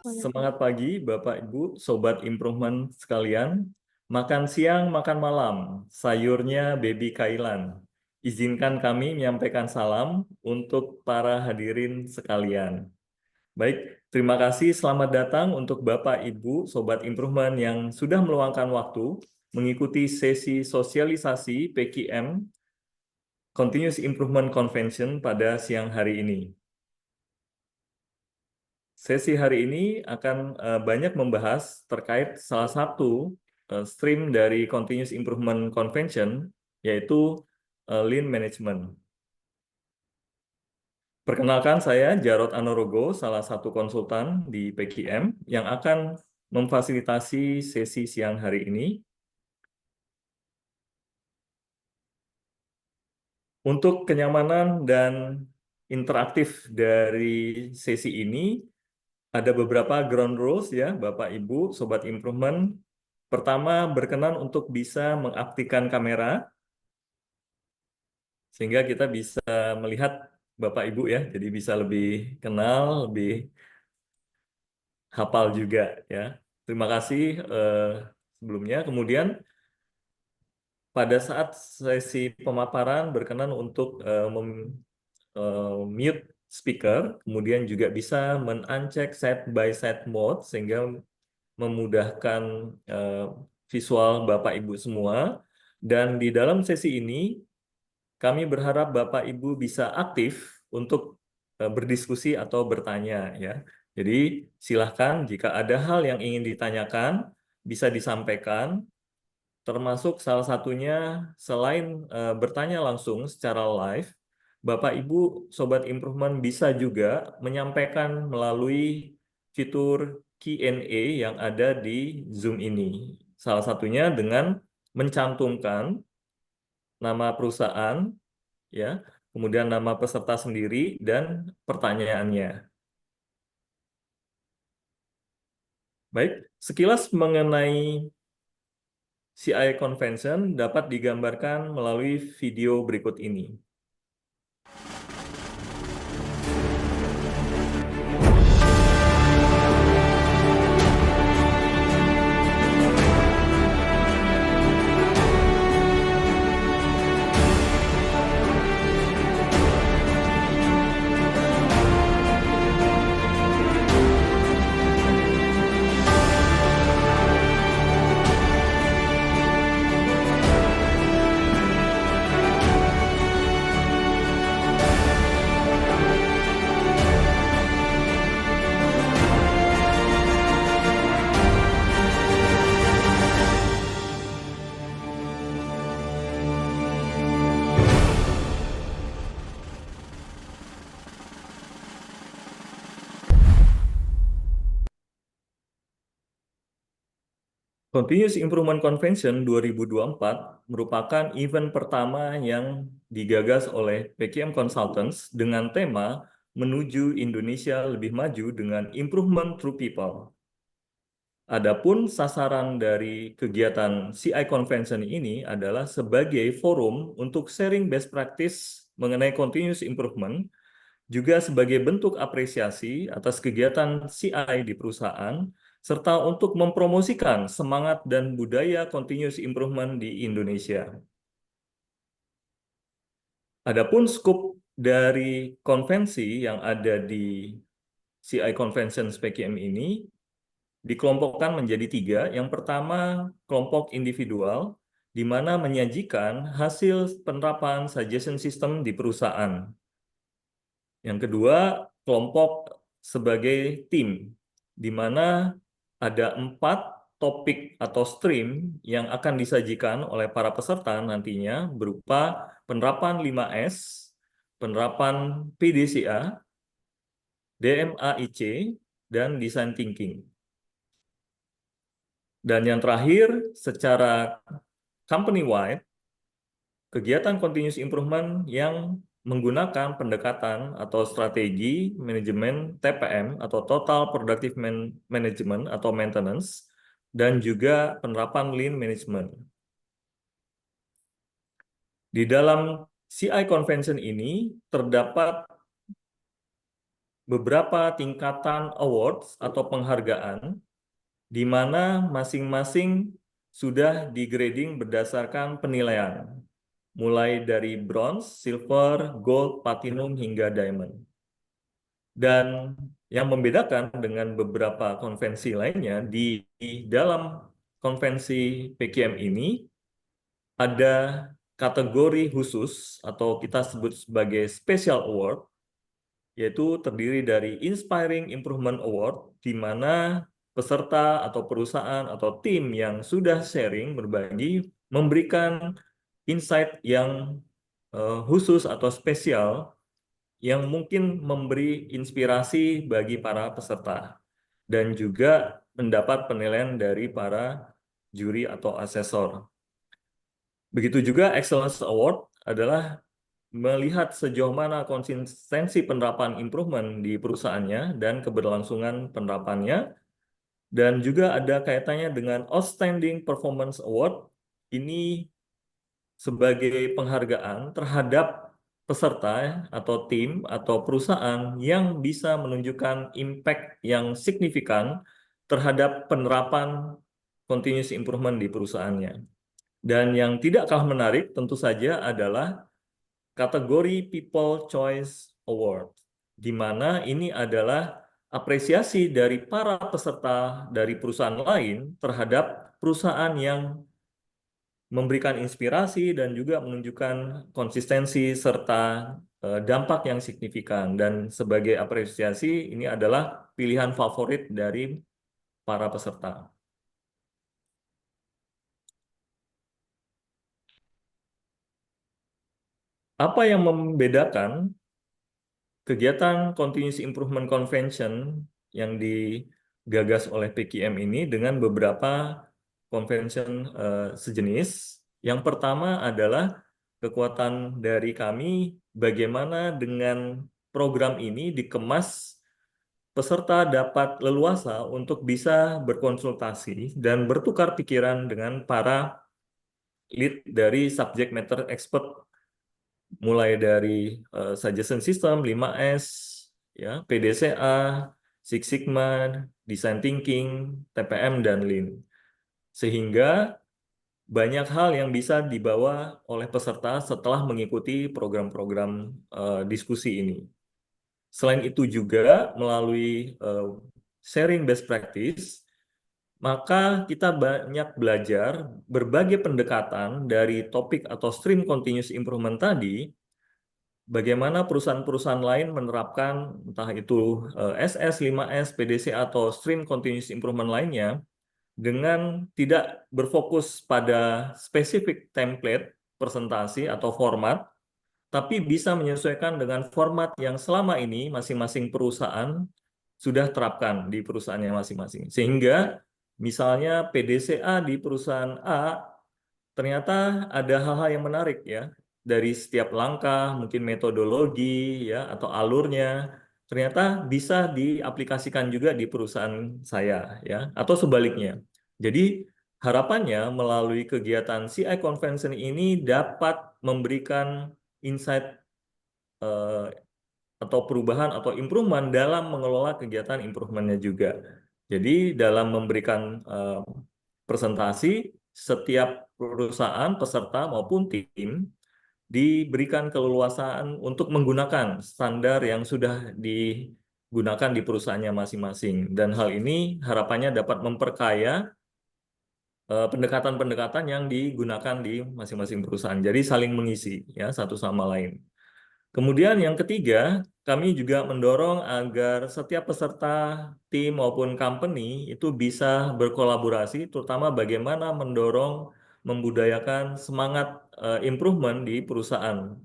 Semangat pagi, Bapak Ibu, Sobat Improvement sekalian. Makan siang, makan malam, sayurnya baby kailan. Izinkan kami menyampaikan salam untuk para hadirin sekalian. Baik, terima kasih. Selamat datang untuk Bapak Ibu, Sobat Improvement yang sudah meluangkan waktu mengikuti sesi sosialisasi PKM Continuous Improvement Convention pada siang hari ini. Sesi hari ini akan banyak membahas terkait salah satu stream dari Continuous Improvement Convention, yaitu Lean Management. Perkenalkan, saya Jarod Anorogo, salah satu konsultan di PKM yang akan memfasilitasi sesi siang hari ini. Untuk kenyamanan dan interaktif dari sesi ini, ada beberapa ground rules ya, Bapak Ibu, Sobat Improvement. Pertama, berkenan untuk bisa mengaktifkan kamera, sehingga kita bisa melihat Bapak Ibu ya, jadi bisa lebih kenal, lebih hafal juga ya. Terima kasih sebelumnya. Kemudian, pada saat sesi pemaparan, berkenan untuk mute speaker, kemudian juga bisa men-uncheck side by side mode, sehingga memudahkan visual Bapak Ibu semua. Dan di dalam sesi ini, kami berharap Bapak Ibu bisa aktif untuk berdiskusi atau bertanya ya. Jadi silahkan jika ada hal yang ingin ditanyakan, bisa disampaikan, termasuk salah satunya selain bertanya langsung secara live, Bapak Ibu Sobat Improvement bisa juga menyampaikan melalui fitur Q&A yang ada di Zoom ini. Salah satunya dengan mencantumkan nama perusahaan, ya, kemudian nama peserta sendiri dan pertanyaannya. Baik, sekilas mengenai CI Convention dapat digambarkan melalui video berikut ini. Continuous Improvement Convention 2024 merupakan event pertama yang digagas oleh PKM Consultants dengan tema menuju Indonesia lebih maju dengan Improvement Through People. Adapun sasaran dari kegiatan CI Convention ini adalah sebagai forum untuk sharing best practice mengenai continuous improvement, juga sebagai bentuk apresiasi atas kegiatan CI di perusahaan, serta untuk mempromosikan semangat dan budaya continuous improvement di Indonesia. Adapun skop dari konvensi yang ada di CI Convention PKM ini dikelompokkan menjadi 3. Yang pertama, kelompok individual, di mana menyajikan hasil penerapan suggestion system di perusahaan. Yang kedua, kelompok sebagai tim, di mana ada 4 topik atau stream yang akan disajikan oleh para peserta nantinya berupa penerapan 5S, penerapan PDCA, DMAIC, dan design thinking. Dan yang terakhir, secara company-wide, kegiatan continuous improvement yang menggunakan pendekatan atau strategi manajemen TPM atau Total Productive Management atau Maintenance, dan juga penerapan Lean Management. Di dalam CI Convention ini terdapat beberapa tingkatan awards atau penghargaan di mana masing-masing sudah di-grading berdasarkan penilaian, mulai dari bronze, silver, gold, platinum, hingga diamond. Dan yang membedakan dengan beberapa konvensi lainnya, di dalam konvensi PKM ini ada kategori khusus atau kita sebut sebagai Special Award, yaitu terdiri dari Inspiring Improvement Award, di mana peserta atau perusahaan atau tim yang sudah sharing, berbagi, memberikan insight yang khusus atau spesial yang mungkin memberi inspirasi bagi para peserta dan juga mendapat penilaian dari para juri atau asesor. Begitu juga Excellence Award adalah melihat sejauh mana konsistensi penerapan improvement di perusahaannya dan keberlangsungan penerapannya, dan juga ada kaitannya dengan Outstanding Performance Award. Ini sebagai penghargaan terhadap peserta atau tim atau perusahaan yang bisa menunjukkan impact yang signifikan terhadap penerapan continuous improvement di perusahaannya. Dan yang tidak kalah menarik tentu saja adalah kategori People Choice Award, di mana ini adalah apresiasi dari para peserta dari perusahaan lain terhadap perusahaan yang memberikan inspirasi dan juga menunjukkan konsistensi serta dampak yang signifikan. Dan sebagai apresiasi, ini adalah pilihan favorit dari para peserta. Apa yang membedakan kegiatan Continuous Improvement Convention yang digagas oleh PKM ini dengan beberapa convention sejenis? Yang pertama adalah kekuatan dari kami bagaimana dengan program ini dikemas peserta dapat leluasa untuk bisa berkonsultasi dan bertukar pikiran dengan para lead dari subject matter expert, mulai dari suggestion system 5S, ya, PDCA, Six Sigma, design thinking, TPM, dan Lean. Sehingga banyak hal yang bisa dibawa oleh peserta setelah mengikuti program-program diskusi ini. Selain itu juga melalui sharing best practice, maka kita banyak belajar berbagai pendekatan dari topik atau stream continuous improvement tadi, bagaimana perusahaan-perusahaan lain menerapkan entah itu SS, 5S, PDC, atau stream continuous improvement lainnya dengan tidak berfokus pada spesifik template presentasi atau format, tapi bisa menyesuaikan dengan format yang selama ini masing-masing perusahaan sudah terapkan di perusahaannya masing-masing. Sehingga misalnya PDCA di perusahaan A ternyata ada hal-hal yang menarik ya, dari setiap langkah, mungkin metodologi ya atau alurnya ternyata bisa diaplikasikan juga di perusahaan saya ya, atau sebaliknya. Jadi harapannya melalui kegiatan CI Convention ini dapat memberikan insight atau perubahan atau improvement dalam mengelola kegiatan improvementnya juga. Jadi dalam memberikan presentasi, setiap perusahaan, peserta maupun tim diberikan keleluasaan untuk menggunakan standar yang sudah digunakan di perusahaannya masing-masing. Dan hal ini harapannya dapat memperkaya pendekatan-pendekatan yang digunakan di masing-masing perusahaan. Jadi saling mengisi ya satu sama lain. Kemudian yang ketiga, kami juga mendorong agar setiap peserta tim maupun company itu bisa berkolaborasi, terutama bagaimana mendorong membudayakan semangat improvement di perusahaan.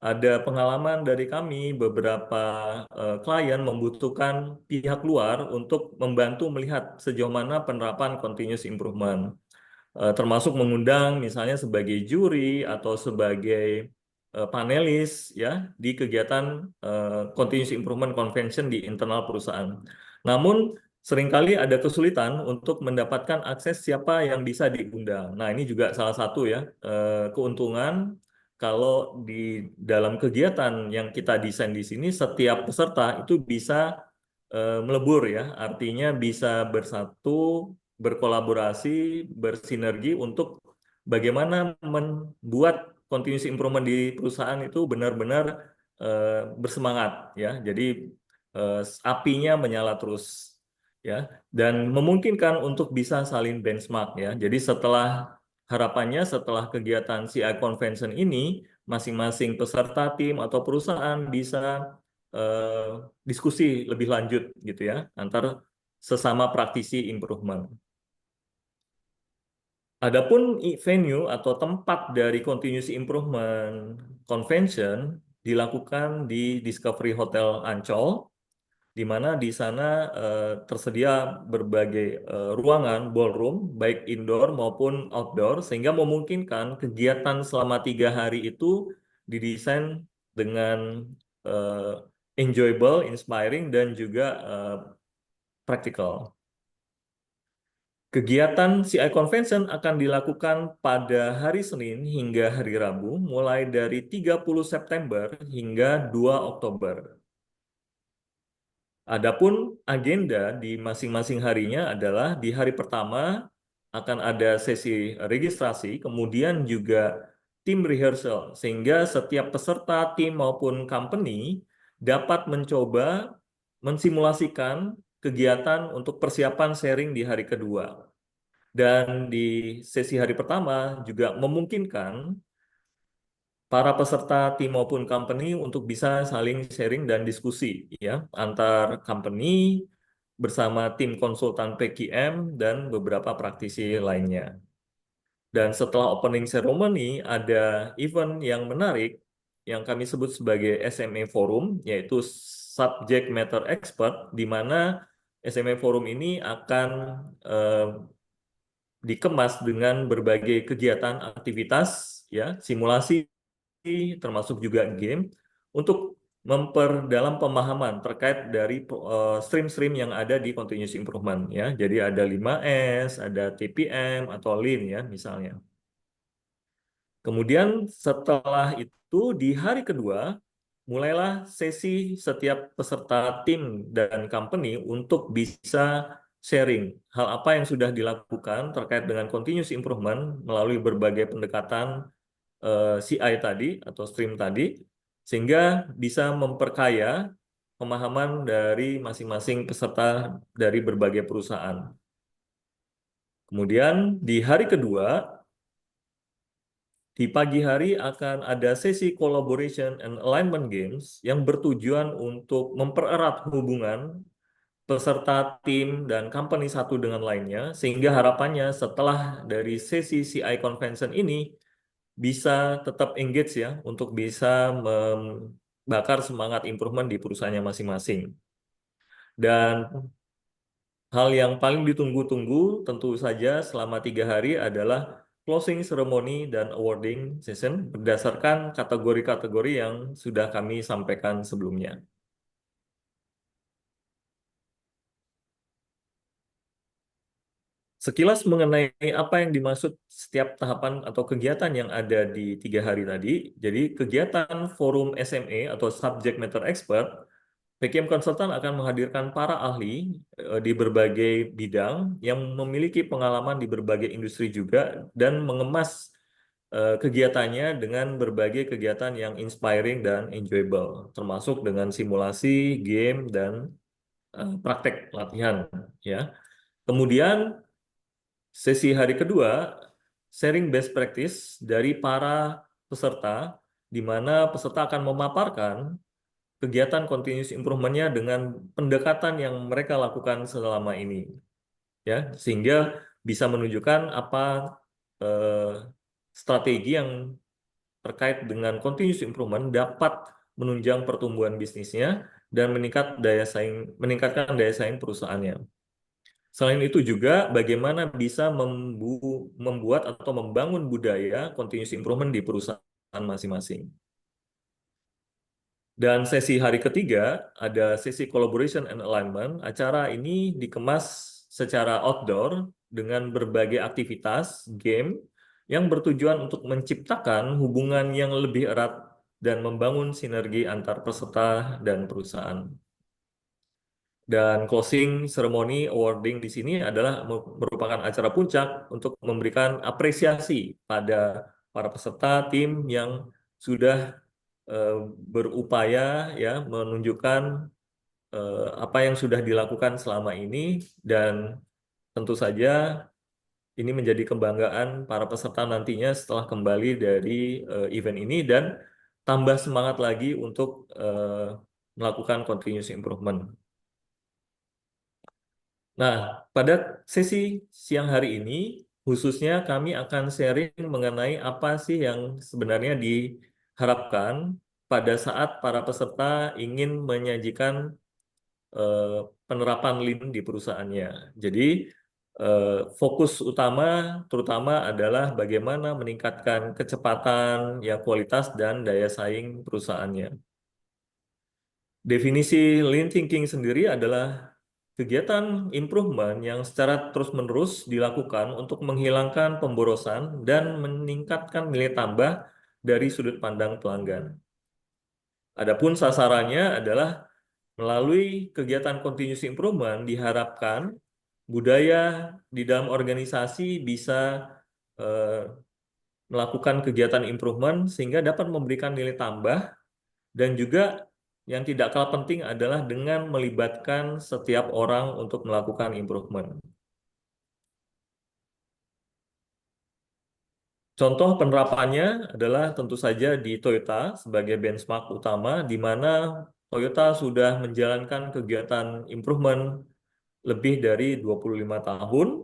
Ada pengalaman dari kami, beberapa klien membutuhkan pihak luar untuk membantu melihat sejauh mana penerapan continuous improvement, termasuk mengundang misalnya sebagai juri atau sebagai panelis ya di kegiatan continuous improvement convention di internal perusahaan. Namun seringkali ada kesulitan untuk mendapatkan akses siapa yang bisa diundang. Nah, ini juga salah satu ya keuntungan kalau di dalam kegiatan yang kita desain di sini, setiap peserta itu bisa melebur ya, artinya bisa bersatu, berkolaborasi, bersinergi untuk bagaimana membuat continuous improvement di perusahaan itu benar-benar bersemangat ya. Jadi apinya menyala terus ya, dan memungkinkan untuk bisa saling benchmark ya. Jadi harapannya setelah kegiatan CI Convention ini, masing-masing peserta tim atau perusahaan bisa eh, diskusi lebih lanjut gitu ya antar sesama praktisi improvement. Adapun venue atau tempat dari continuous improvement convention dilakukan di Discovery Hotel Ancol, di mana di sana tersedia berbagai ruangan ballroom, baik indoor maupun outdoor, sehingga memungkinkan kegiatan selama 3 hari itu didesain dengan enjoyable, inspiring, dan juga praktikal. Kegiatan CI Convention akan dilakukan pada hari Senin hingga hari Rabu, mulai dari 30 September hingga 2 Oktober. Adapun agenda di masing-masing harinya adalah di hari pertama akan ada sesi registrasi, kemudian juga tim rehearsal, sehingga setiap peserta tim maupun company dapat mencoba mensimulasikan kegiatan untuk persiapan sharing di hari kedua. Dan di sesi hari pertama juga memungkinkan para peserta tim maupun company untuk bisa saling sharing dan diskusi ya antar company bersama tim konsultan PQM dan beberapa praktisi lainnya. Dan setelah opening ceremony ada event yang menarik yang kami sebut sebagai SMA Forum, yaitu Subject Matter Expert, di mana SMA Forum ini akan eh, dikemas dengan berbagai kegiatan aktivitas ya, simulasi termasuk juga game untuk memperdalam pemahaman terkait dari stream-stream yang ada di continuous improvement ya. Jadi ada 5S, ada TPM atau Lean ya misalnya. Kemudian setelah itu di hari kedua mulailah sesi setiap peserta tim dan company untuk bisa sharing hal apa yang sudah dilakukan terkait dengan continuous improvement melalui berbagai pendekatan CI tadi atau stream tadi, sehingga bisa memperkaya pemahaman dari masing-masing peserta dari berbagai perusahaan. Kemudian di hari kedua, di pagi hari akan ada sesi collaboration and alignment games yang bertujuan untuk mempererat hubungan peserta tim dan company satu dengan lainnya, sehingga harapannya setelah dari sesi CI Convention ini bisa tetap engage ya untuk bisa membakar semangat improvement di perusahaannya masing-masing. Dan hal yang paling ditunggu-tunggu tentu saja selama 3 hari adalah closing ceremony dan awarding session berdasarkan kategori-kategori yang sudah kami sampaikan sebelumnya. Sekilas mengenai apa yang dimaksud setiap tahapan atau kegiatan yang ada di 3 hari tadi. Jadi kegiatan forum SMA atau subject matter expert, PKM Consultant akan menghadirkan para ahli di berbagai bidang yang memiliki pengalaman di berbagai industri juga dan mengemas kegiatannya dengan berbagai kegiatan yang inspiring dan enjoyable, termasuk dengan simulasi, game, dan praktek latihan. Ya. Kemudian sesi hari kedua, sharing best practice dari para peserta, di mana peserta akan memaparkan kegiatan continuous improvement-nya dengan pendekatan yang mereka lakukan selama ini, ya, sehingga bisa menunjukkan apa eh, strategi yang terkait dengan continuous improvement dapat menunjang pertumbuhan bisnisnya dan meningkatkan daya saing perusahaannya. Selain itu juga bagaimana bisa membuat atau membangun budaya continuous improvement di perusahaan masing-masing. Dan sesi hari ketiga ada sesi collaboration and alignment. Acara ini dikemas secara outdoor dengan berbagai aktivitas, game, yang bertujuan untuk menciptakan hubungan yang lebih erat dan membangun sinergi antar peserta dan perusahaan. Dan closing ceremony awarding di sini adalah merupakan acara puncak untuk memberikan apresiasi pada para peserta tim yang sudah eh, berupaya ya menunjukkan apa yang sudah dilakukan selama ini, dan tentu saja ini menjadi kebanggaan para peserta nantinya setelah kembali dari event ini dan tambah semangat lagi untuk melakukan continuous improvement. Nah, pada sesi siang hari ini, khususnya kami akan sharing mengenai apa sih yang sebenarnya diharapkan pada saat para peserta ingin menyajikan eh, penerapan Lean di perusahaannya. Jadi, eh, fokus utama terutama adalah bagaimana meningkatkan kecepatan, ya kualitas dan daya saing perusahaannya. Definisi Lean Thinking sendiri adalah kegiatan improvement yang secara terus-menerus dilakukan untuk menghilangkan pemborosan dan meningkatkan nilai tambah dari sudut pandang pelanggan. Adapun sasarannya adalah melalui kegiatan continuous improvement diharapkan budaya di dalam organisasi bisa eh, melakukan kegiatan improvement sehingga dapat memberikan nilai tambah, dan juga yang tidak kalah penting adalah dengan melibatkan setiap orang untuk melakukan improvement. Contoh penerapannya adalah tentu saja di Toyota sebagai benchmark utama, di mana Toyota sudah menjalankan kegiatan improvement lebih dari 25 tahun,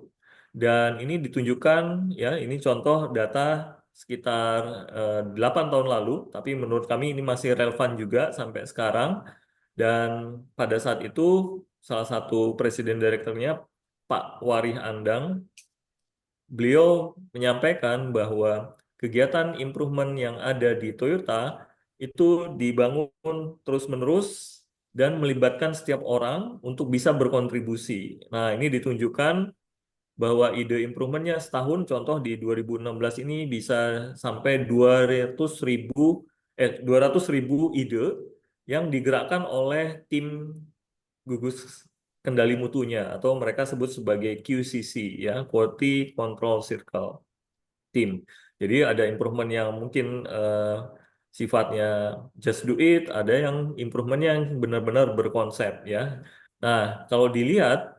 dan ini ditunjukkan ya, ini contoh data sekitar 8 tahun lalu, tapi menurut kami ini masih relevan juga sampai sekarang. Dan pada saat itu salah satu presiden direkturnya Pak Warih Andang, beliau menyampaikan bahwa kegiatan improvement yang ada di Toyota itu dibangun terus-menerus dan melibatkan setiap orang untuk bisa berkontribusi. Nah, ini ditunjukkan bahwa ide improvementnya setahun, contoh di 2016 ini bisa sampai 200.000 ide yang digerakkan oleh tim gugus kendali mutunya, atau mereka sebut sebagai QCC ya, Quality Control Circle Team. Jadi ada improvement yang mungkin sifatnya just do it, ada yang improvement yang benar-benar berkonsep ya. Nah, kalau dilihat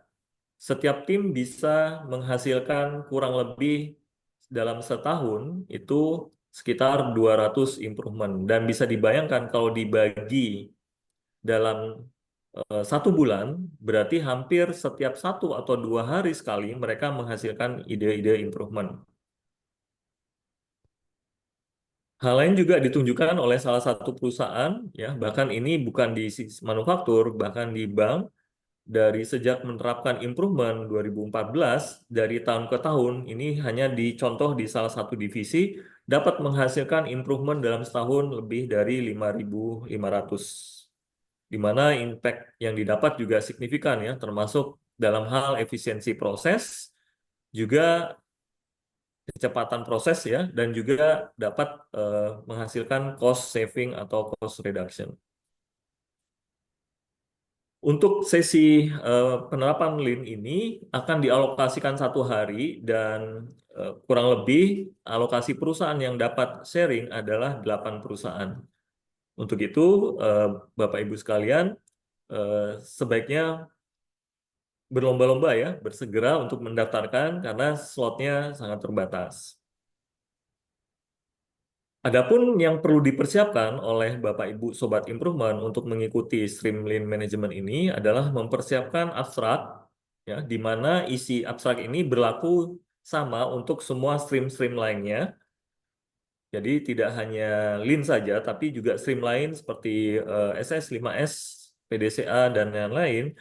setiap tim bisa menghasilkan kurang lebih dalam setahun itu sekitar 200 improvement, dan bisa dibayangkan kalau dibagi dalam 1 bulan, berarti hampir setiap 1 atau 2 hari sekali mereka menghasilkan ide-ide improvement. Hal lain juga ditunjukkan oleh salah satu perusahaan, ya, bahkan ini bukan di manufaktur, bahkan di bank, dari sejak menerapkan improvement 2014, dari tahun ke tahun, ini hanya dicontoh di salah satu divisi, dapat menghasilkan improvement dalam setahun lebih dari 5.500. Di mana impact yang didapat juga signifikan ya, termasuk dalam hal efisiensi proses, juga kecepatan proses ya, dan juga dapat menghasilkan cost saving atau cost reduction. Untuk sesi penerapan Lean ini akan dialokasikan 1 hari, dan kurang lebih alokasi perusahaan yang dapat sharing adalah 8 perusahaan. Untuk itu, eh, Bapak Ibu sekalian, sebaiknya berlomba-lomba ya, bersegera untuk mendaftarkan karena slotnya sangat terbatas. Adapun yang perlu dipersiapkan oleh Bapak Ibu Sobat Improvement untuk mengikuti Streamline Management ini adalah mempersiapkan abstrak, ya, di mana isi abstrak ini berlaku sama untuk semua stream-stream lainnya. Jadi tidak hanya Lean saja, tapi juga stream lain seperti SS, 5S, PDCA, dan lain-lain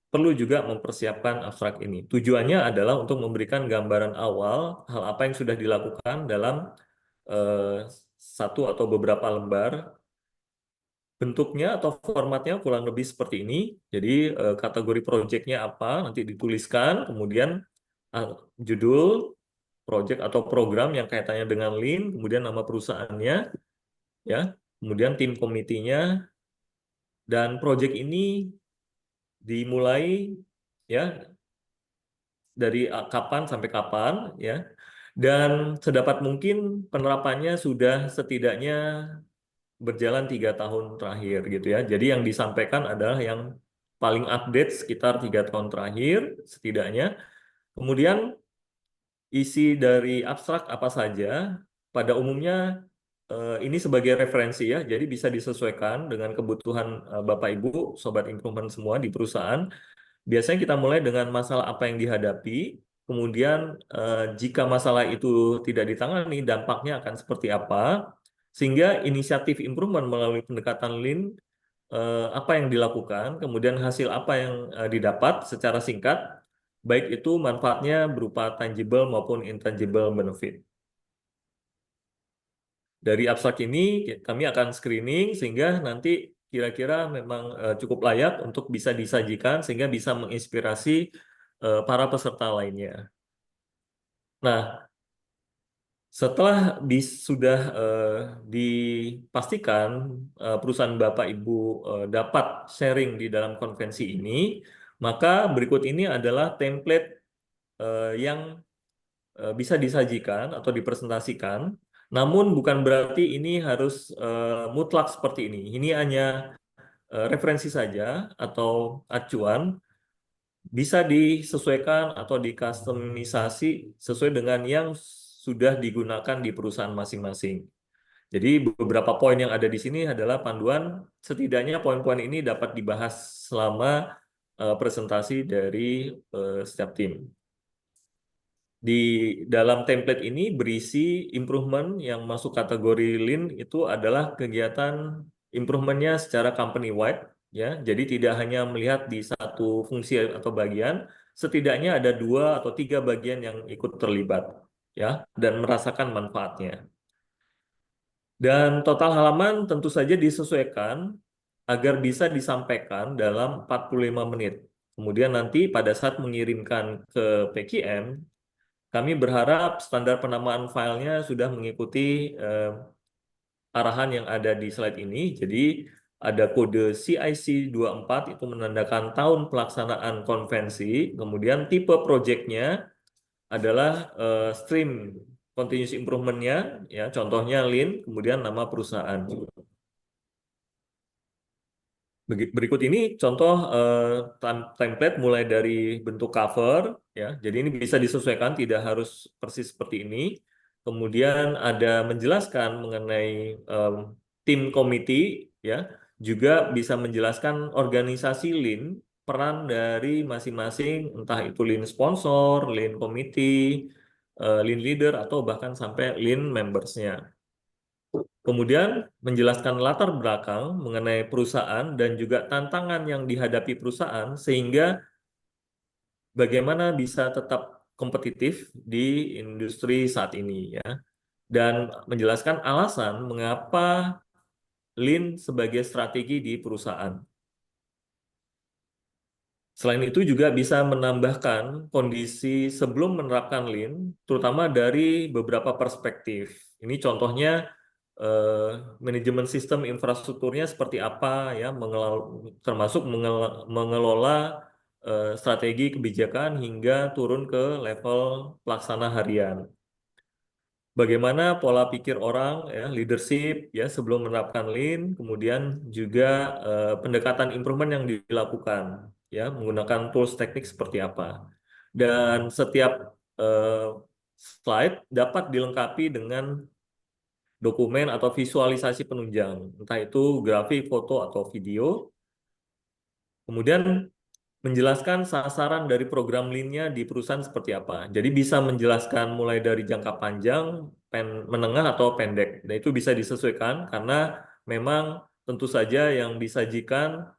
perlu juga mempersiapkan abstrak ini. Tujuannya adalah untuk memberikan gambaran awal hal apa yang sudah dilakukan dalam eh, 1 atau beberapa lembar. Bentuknya atau formatnya kurang lebih seperti ini. Jadi kategori proyeknya apa nanti dituliskan, kemudian judul, project atau program yang kaitannya dengan Lean, kemudian nama perusahaannya, ya, kemudian tim komitinya, dan project ini dimulai ya dari kapan sampai kapan, ya, dan sedapat mungkin penerapannya sudah setidaknya berjalan 3 tahun terakhir gitu ya. Jadi yang disampaikan adalah yang paling update sekitar 3 tahun terakhir setidaknya. Kemudian isi dari abstrak apa saja, pada umumnya ini sebagai referensi ya, jadi bisa disesuaikan dengan kebutuhan Bapak Ibu, Sobat Improvement semua di perusahaan. Biasanya kita mulai dengan masalah apa yang dihadapi, kemudian jika masalah itu tidak ditangani, dampaknya akan seperti apa, sehingga inisiatif improvement melalui pendekatan Lean, apa yang dilakukan, kemudian hasil apa yang didapat secara singkat, baik itu manfaatnya berupa tangible maupun intangible benefit. Dari abstrak ini kami akan screening sehingga nanti kira-kira memang cukup layak untuk bisa disajikan sehingga bisa menginspirasi para peserta lainnya. Nah, setelah sudah dipastikan perusahaan Bapak Ibu dapat sharing di dalam konvensi ini, maka berikut ini adalah template yang bisa disajikan atau dipresentasikan. Namun bukan berarti ini harus mutlak seperti ini. Ini hanya referensi saja atau acuan, bisa disesuaikan atau dikustomisasi sesuai dengan yang sudah digunakan di perusahaan masing-masing. Jadi beberapa poin yang ada di sini adalah panduan, setidaknya poin-poin ini dapat dibahas selama presentasi dari setiap tim. Di dalam template ini berisi improvement yang masuk kategori Lean itu adalah kegiatan improvementnya secara company wide, ya. Jadi tidak hanya melihat di satu fungsi atau bagian, setidaknya ada 2 atau 3 bagian yang ikut terlibat, ya, dan merasakan manfaatnya. Dan total halaman tentu saja disesuaikan agar bisa disampaikan dalam 45 menit. Kemudian nanti pada saat mengirimkan ke PKM, kami berharap standar penamaan filenya sudah mengikuti arahan yang ada di slide ini. Jadi ada kode CIC 24 itu menandakan tahun pelaksanaan konvensi. Kemudian tipe projectnya adalah stream continuous improvement-nya, ya, contohnya Lean, kemudian nama perusahaan. Berikut ini contoh template mulai dari bentuk cover, ya. Jadi ini bisa disesuaikan, tidak harus persis seperti ini. Kemudian ada menjelaskan mengenai tim komite, ya. Juga bisa menjelaskan organisasi Lean, peran dari masing-masing, entah itu Lean sponsor, Lean committee, Lean leader, atau bahkan sampai Lean members-nya. Kemudian menjelaskan latar belakang mengenai perusahaan dan juga tantangan yang dihadapi perusahaan sehingga bagaimana bisa tetap kompetitif di industri saat ini, ya. Dan menjelaskan alasan mengapa Lean sebagai strategi di perusahaan. Selain itu juga bisa menambahkan kondisi sebelum menerapkan Lean, terutama dari beberapa perspektif. Ini contohnya manajemen sistem infrastrukturnya seperti apa, ya, termasuk mengelola strategi kebijakan hingga turun ke level pelaksana harian. Bagaimana pola pikir orang, ya, leadership, ya, sebelum menerapkan Lean, kemudian juga pendekatan improvement yang dilakukan, ya, menggunakan tools teknik seperti apa. Dan setiap slide dapat dilengkapi dengan dokumen atau visualisasi penunjang, entah itu grafik, foto, atau video. Kemudian menjelaskan sasaran dari program Lean-nya di perusahaan seperti apa. Jadi bisa menjelaskan mulai dari jangka panjang, menengah, atau pendek. Dan itu bisa disesuaikan karena memang tentu saja yang disajikan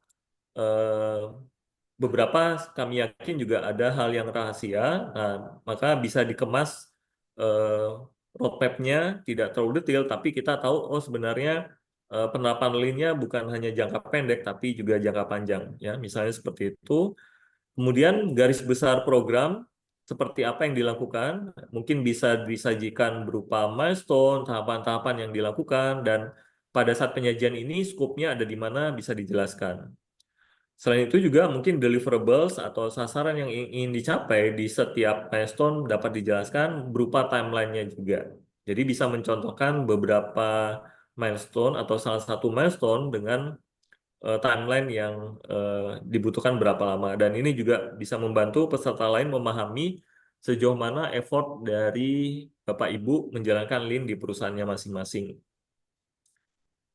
beberapa kami yakin juga ada hal yang rahasia. Nah, maka bisa dikemas roadmap-nya tidak terlalu detail, tapi kita tahu, oh, sebenarnya penerapan Lean-nya bukan hanya jangka pendek, tapi juga jangka panjang, ya, misalnya seperti itu. Kemudian garis besar program seperti apa yang dilakukan, mungkin bisa disajikan berupa milestone, tahapan-tahapan yang dilakukan, dan pada saat penyajian ini skopnya ada di mana bisa dijelaskan. Selain itu juga mungkin deliverables atau sasaran yang ingin dicapai di setiap milestone dapat dijelaskan berupa timeline-nya juga. Jadi bisa mencontohkan beberapa milestone atau salah satu milestone dengan timeline yang dibutuhkan berapa lama. Dan ini juga bisa membantu peserta lain memahami sejauh mana effort dari Bapak Ibu menjalankan Lean di perusahaannya masing-masing.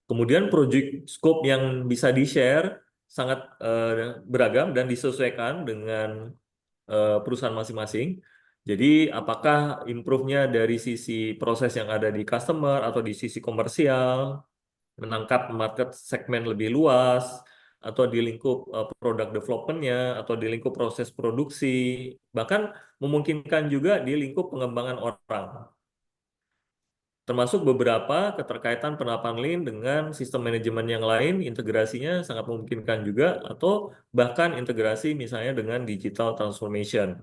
Kemudian project scope yang bisa di-share sangat beragam dan disesuaikan dengan perusahaan masing-masing. Jadi apakah improve-nya dari sisi proses yang ada di customer atau di sisi komersial, menangkap market segmen lebih luas, atau di lingkup product development-nya, atau di lingkup proses produksi, bahkan memungkinkan juga di lingkup pengembangan orang. Termasuk beberapa keterkaitan penerapan Lean dengan sistem manajemen yang lain, integrasinya sangat memungkinkan juga, atau bahkan integrasi misalnya dengan digital transformation.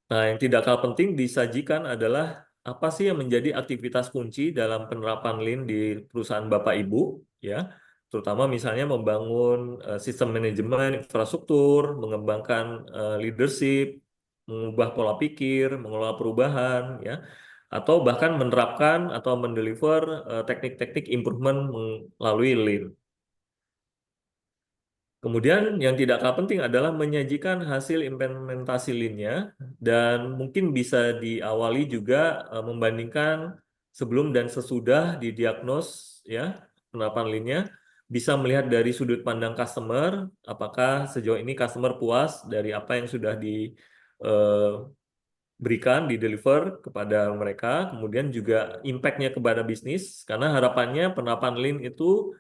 Nah, yang tidak kalah penting disajikan adalah apa sih yang menjadi aktivitas kunci dalam penerapan Lean di perusahaan Bapak Ibu, ya, terutama misalnya membangun sistem manajemen infrastruktur, mengembangkan leadership, mengubah pola pikir, mengelola perubahan, ya, atau bahkan menerapkan atau mendeliver teknik-teknik improvement melalui Lean. Kemudian yang tidak kalah penting adalah menyajikan hasil implementasi Lean-nya dan mungkin bisa diawali juga membandingkan sebelum dan sesudah didiagnos ya penerapan Lean-nya, bisa melihat dari sudut pandang customer apakah sejauh ini customer puas dari apa yang sudah diberikan, di-deliver kepada mereka, kemudian juga impact-nya kepada bisnis karena harapannya penerapan Lean itu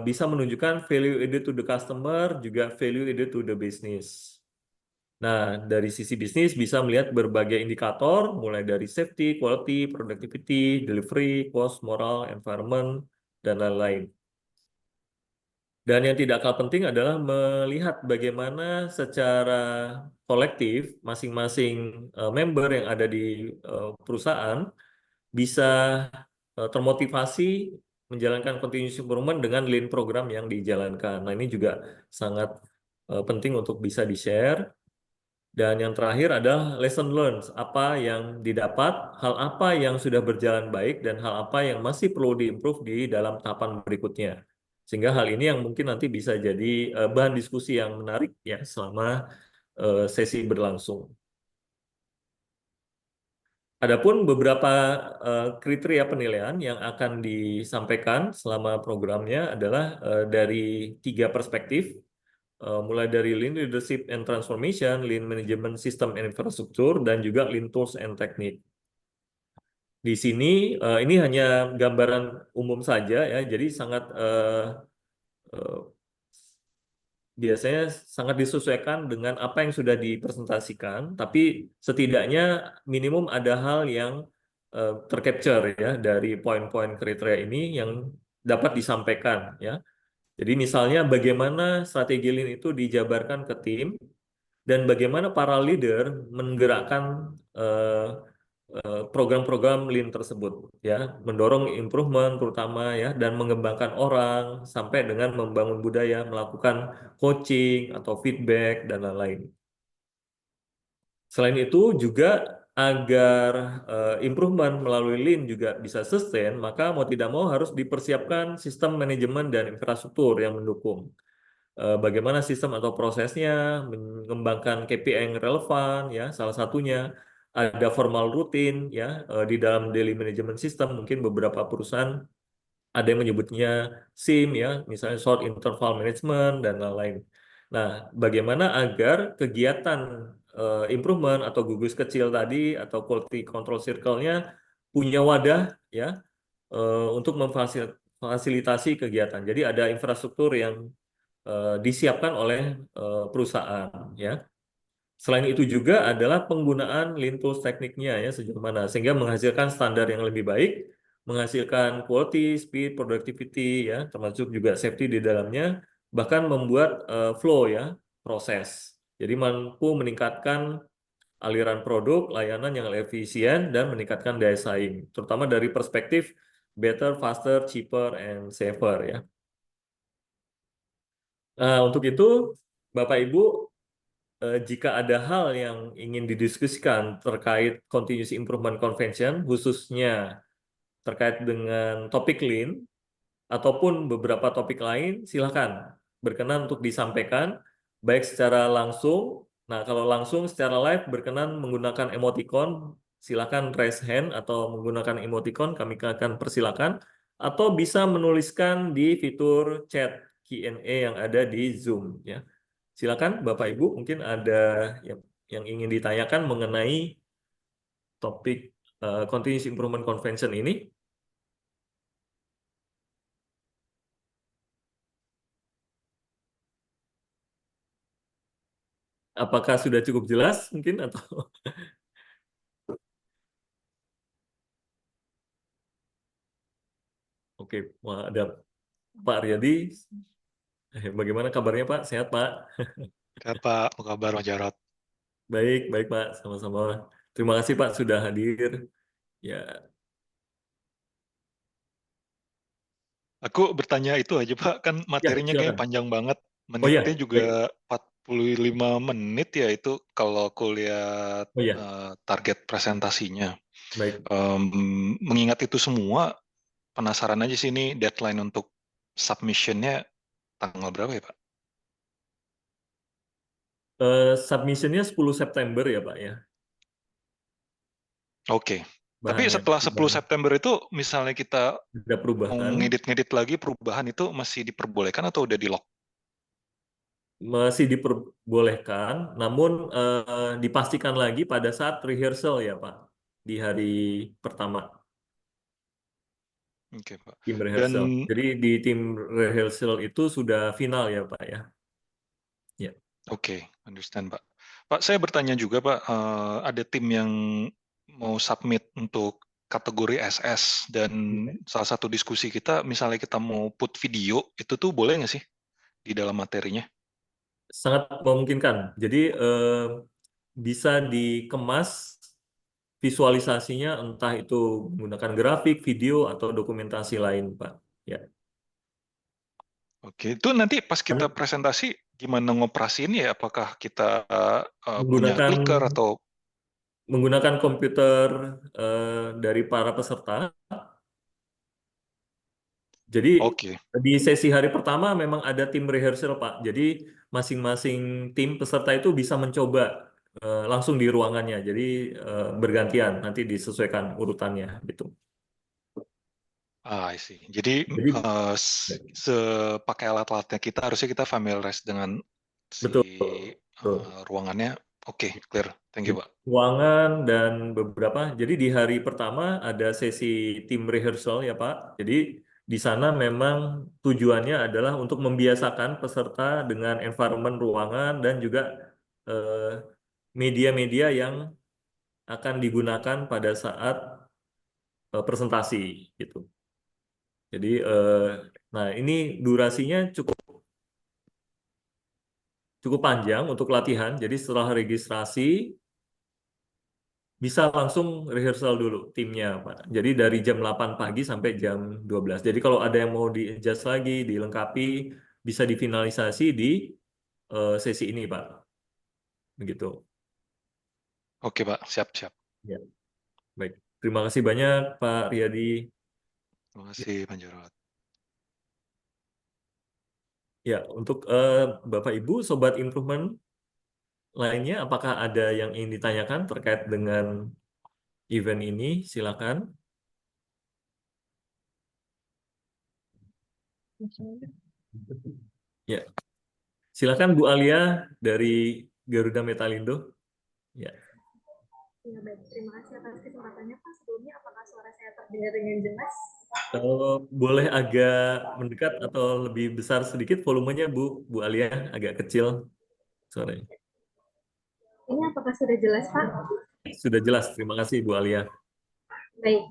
bisa menunjukkan value added to the customer, juga value added to the business. Nah, dari sisi bisnis bisa melihat berbagai indikator, mulai dari safety, quality, productivity, delivery, cost, moral, environment, dan lain-lain. Dan yang tidak kalah penting adalah melihat bagaimana secara kolektif masing-masing member yang ada di perusahaan bisa termotivasi menjalankan continuous improvement dengan Lean program yang dijalankan. Nah, ini juga sangat penting untuk bisa di-share. Dan yang terakhir adalah lesson learned, apa yang didapat, hal apa yang sudah berjalan baik, dan hal apa yang masih perlu diimprove di dalam tahapan berikutnya. Sehingga hal ini yang mungkin nanti bisa jadi bahan diskusi yang menarik ya selama sesi berlangsung. Adapun beberapa kriteria penilaian yang akan disampaikan selama programnya adalah dari 3 perspektif, mulai dari Lean Leadership and Transformation, Lean Management System and Infrastructure, dan juga Lean Tools and Technique. Di sini ini hanya gambaran umum saja ya, jadi sangat eh, biasanya sangat disesuaikan dengan apa yang sudah dipresentasikan, tapi setidaknya minimum ada hal yang tercapture ya dari poin-poin kriteria ini yang dapat disampaikan ya. Jadi misalnya bagaimana strategi Lean itu dijabarkan ke tim dan bagaimana para leader menggerakkan program-program Lean tersebut ya, mendorong improvement terutama ya dan mengembangkan orang sampai dengan membangun budaya melakukan coaching atau feedback dan lain-lain. Selain itu juga agar improvement melalui Lean juga bisa sustain, maka mau tidak mau harus dipersiapkan sistem manajemen dan infrastruktur yang mendukung. Bagaimana sistem atau prosesnya, mengembangkan KPI yang relevan, ya salah satunya ada formal rutin, ya di dalam daily management system mungkin beberapa perusahaan ada yang menyebutnya SIM, ya misalnya short interval management dan lain-lain. Nah, bagaimana agar kegiatan improvement atau gugus kecil tadi atau quality control circle-nya punya wadah, ya untuk memfasilitasi kegiatan. Jadi ada infrastruktur yang disiapkan oleh perusahaan ya. Selain itu juga adalah penggunaan Lean Tools tekniknya ya sejauh mana sehingga menghasilkan standar yang lebih baik, menghasilkan quality, speed, productivity ya, termasuk juga safety di dalamnya, bahkan membuat flow ya, proses. Jadi mampu meningkatkan aliran produk, layanan yang efisien, dan meningkatkan daya saing, terutama dari perspektif better, faster, cheaper, and safer ya. Nah, untuk itu, Bapak Ibu, jika ada hal yang ingin didiskusikan terkait continuous improvement convention, khususnya terkait dengan topik Lean, ataupun beberapa topik lain, silakan berkenan untuk disampaikan, baik secara langsung. Nah, kalau langsung secara live berkenan menggunakan emoticon, silakan raise hand atau menggunakan emoticon, kami akan persilakan. Atau bisa menuliskan di fitur chat Q&A yang ada di Zoom. Ya. Silakan Bapak Ibu, mungkin ada yang ingin ditanyakan mengenai topik Continuous Improvement Convention ini. Apakah sudah cukup jelas mungkin atau oke, wah, ada Pak Riyadi. Bagaimana kabarnya Pak? Sehat Pak? Sehat Pak, apa kabar Mas Jarot? Baik, baik Pak, sama-sama. Terima kasih Pak sudah hadir. Ya, Aku bertanya itu aja Pak, kan ya materinya kayaknya silakan. panjang banget. Oh Menitnya ya, juga baik. 45 menit ya itu kalau aku lihat Oh ya, target presentasinya. baik. Mengingat itu semua, penasaran aja sih ini deadline untuk submission-nya tanggal berapa ya Pak? Submissionnya 10 September ya Pak ya, Oke. Tapi bahannya. setelah 10 Sudah September itu, misalnya kita ada mau perubahan, ngedit-ngedit lagi, perubahan itu masih diperbolehkan atau udah di-lock? masih diperbolehkan, namun dipastikan lagi pada saat rehearsal ya Pak, di hari pertama. Oke Pak. Tim Dan rehearsal. Jadi di tim rehearsal itu sudah final ya Pak ya. Ya. Oke, understand, Pak. Pak, saya bertanya juga, Pak, ada tim yang mau submit untuk kategori SS dan salah satu diskusi kita, misalnya kita mau put video, itu tuh boleh nggak sih di dalam materinya? Sangat memungkinkan. Jadi bisa dikemas visualisasinya entah itu menggunakan grafik, video atau dokumentasi lain, Pak. Ya. Oke, itu nanti pas kita Kan presentasi gimana ngoperasiin ya? Apakah kita punya menggunakan clicker atau menggunakan komputer dari para peserta. Jadi oke, di sesi hari pertama memang ada tim rehearsal, Pak. Jadi masing-masing tim peserta itu bisa mencoba langsung di ruangannya. Jadi bergantian, nanti disesuaikan urutannya gitu. I see. Jadi Jadi sepakai alat-alatnya kita harusnya kita familiarize dengan si betul, betul. ruangannya. Oke, clear. Thank you, Pak. Ruangan dan beberapa. Jadi di hari pertama ada sesi tim rehearsal ya Pak. Jadi di sana memang tujuannya adalah untuk membiasakan peserta dengan environment ruangan dan juga eh, media-media yang akan digunakan pada saat presentasi gitu. Jadi nah ini durasinya cukup cukup panjang untuk latihan. Jadi setelah registrasi bisa langsung rehearsal dulu timnya, Pak. Jadi dari jam 8 pagi sampai jam 12. Jadi kalau ada yang mau di-adjust lagi, dilengkapi, bisa difinalisasi di sesi ini, Pak. Begitu. Oke, Pak. Siap-siap. Ya, baik. Terima kasih banyak, Pak Riyadi. Terima kasih, Pak Jarot. Ya, untuk Bapak Ibu, Sobat Improvement lainnya, apakah ada yang ingin ditanyakan terkait dengan event ini? Silakan. Ya, silakan Bu Alia dari Garuda Metalindo. Ya. Ya, baik. Terima kasih atas kesempatannya, Pak. Sebelumnya, apakah suara saya terdengar dengan jelas? Boleh agak mendekat atau lebih besar sedikit volumenya Bu Alia, agak kecil suaranya. Ini apakah sudah jelas, Pak? Sudah jelas, terima kasih Bu Alia. Baik.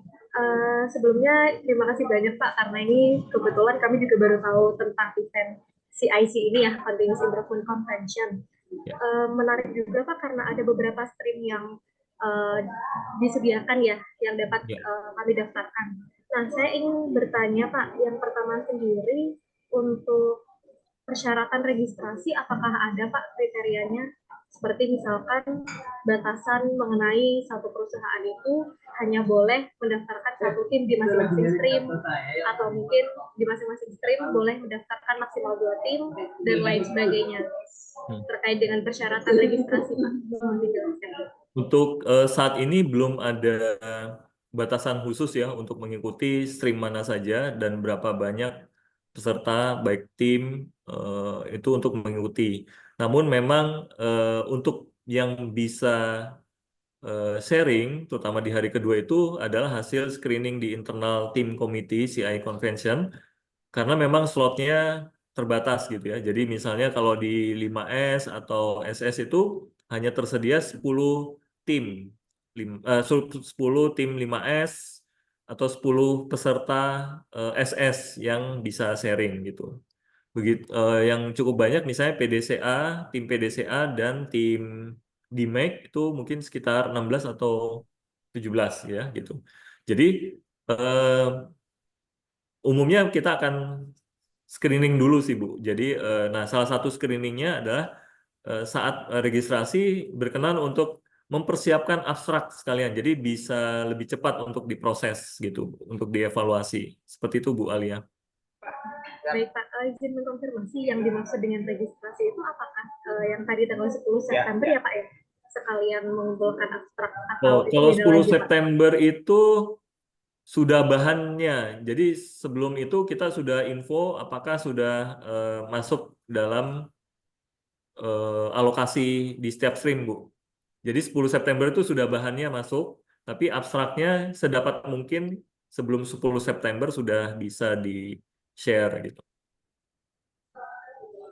Sebelumnya, terima kasih banyak, Pak, karena ini kebetulan kami juga baru tahu tentang event CIC ini ya, Continuous Improvement Convention. Ya. Menarik juga Pak karena ada beberapa stream yang eh, disediakan ya yang dapat Ya. kami daftarkan. Nah, saya ingin bertanya Pak, yang pertama sendiri untuk persyaratan registrasi apakah ada Pak kriterianya? Seperti misalkan batasan mengenai satu perusahaan itu hanya boleh mendaftarkan satu tim di masing-masing stream atau mungkin di masing-masing stream boleh mendaftarkan maksimal 2 tim dan lain sebagainya. Terkait dengan persyaratan registrasi Pak, mohon dijelaskan. Untuk saat ini belum ada batasan khusus ya untuk mengikuti stream mana saja dan berapa banyak peserta baik tim itu untuk mengikuti. Namun memang untuk yang bisa sharing, terutama di hari kedua itu adalah hasil screening di internal tim komite CI Convention, karena memang slotnya terbatas gitu ya. Jadi misalnya kalau di 5S atau SS itu hanya tersedia 10 tim, 10 tim 5S atau 10 peserta SS yang bisa sharing gitu. Begitu, yang cukup banyak misalnya PDCA, tim PDCA dan tim DMAIC itu mungkin sekitar 16 atau 17 ya gitu. Jadi eh, umumnya kita akan screening dulu sih Bu. Jadi nah salah satu screeningnya adalah saat registrasi berkenan untuk mempersiapkan abstrak sekalian. Jadi bisa lebih cepat untuk diproses gitu, untuk dievaluasi. Seperti itu Bu Alia. Baik Pak, izin mengkonfirmasi yang dimaksud dengan registrasi itu apakah yang tadi tanggal 10 September ya Pak ya? Sekalian mengumpulkan abstrak atau Oh, itu kalau beda 10 lagi Pak? September itu sudah bahannya. Jadi sebelum itu kita sudah info apakah sudah masuk dalam alokasi di setiap stream, Bu. Jadi 10 September itu sudah bahannya masuk, tapi abstraknya sedapat mungkin sebelum 10 September sudah bisa di-share gitu.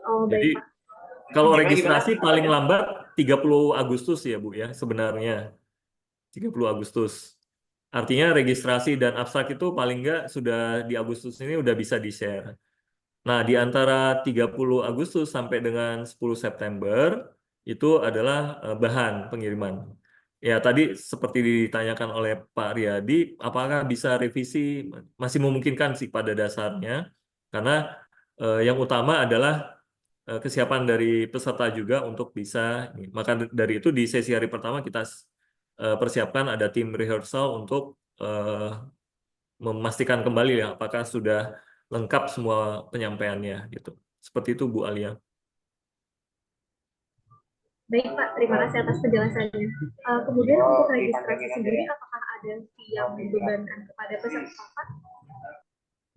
Oh Jadi baik Pak. kalau Gimana, registrasi gimana? paling lambat 30 Agustus ya, Bu ya, sebenarnya. 30 Agustus. Artinya registrasi dan abstrak itu paling nggak sudah di Agustus ini udah bisa di-share. Nah, di antara 30 Agustus sampai dengan 10 September itu adalah bahan pengiriman. Ya, tadi seperti ditanyakan oleh Pak Riyadi, apakah bisa revisi? Masih memungkinkan sih pada dasarnya, karena yang utama adalah kesiapan dari peserta juga untuk bisa. Maka dari itu di sesi hari pertama kita persiapkan ada tim rehearsal untuk memastikan kembali ya apakah sudah lengkap semua penyampaiannya gitu. Seperti itu Bu Alia. Baik Pak, terima kasih atas penjelasannya. Kemudian untuk registrasi sendiri, apakah ada fee yang dibebankan kepada peserta Pak?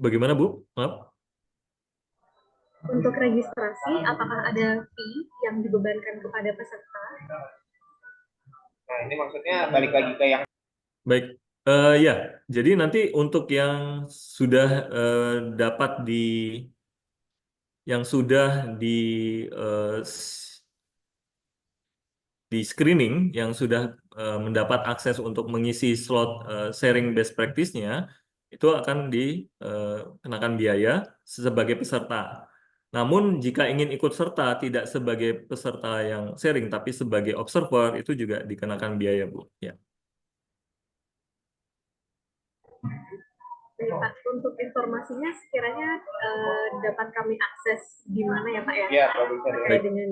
Bagaimana Bu? Maaf. Untuk registrasi, apakah ada fee yang dibebankan kepada peserta? Nah, ini maksudnya balik lagi ke yang Baik. Ya, jadi nanti untuk yang sudah dapat yang sudah eh, di screening, yang sudah mendapat akses untuk mengisi slot sharing best practice-nya, itu akan dikenakan biaya sebagai peserta. Namun jika ingin ikut serta tidak sebagai peserta yang sharing, tapi sebagai observer, itu juga dikenakan biaya, Bu. Ya. Baik Pak, untuk informasinya sekiranya dapat kami akses di mana ya Pak ya? ya produser ya. Terkait dengan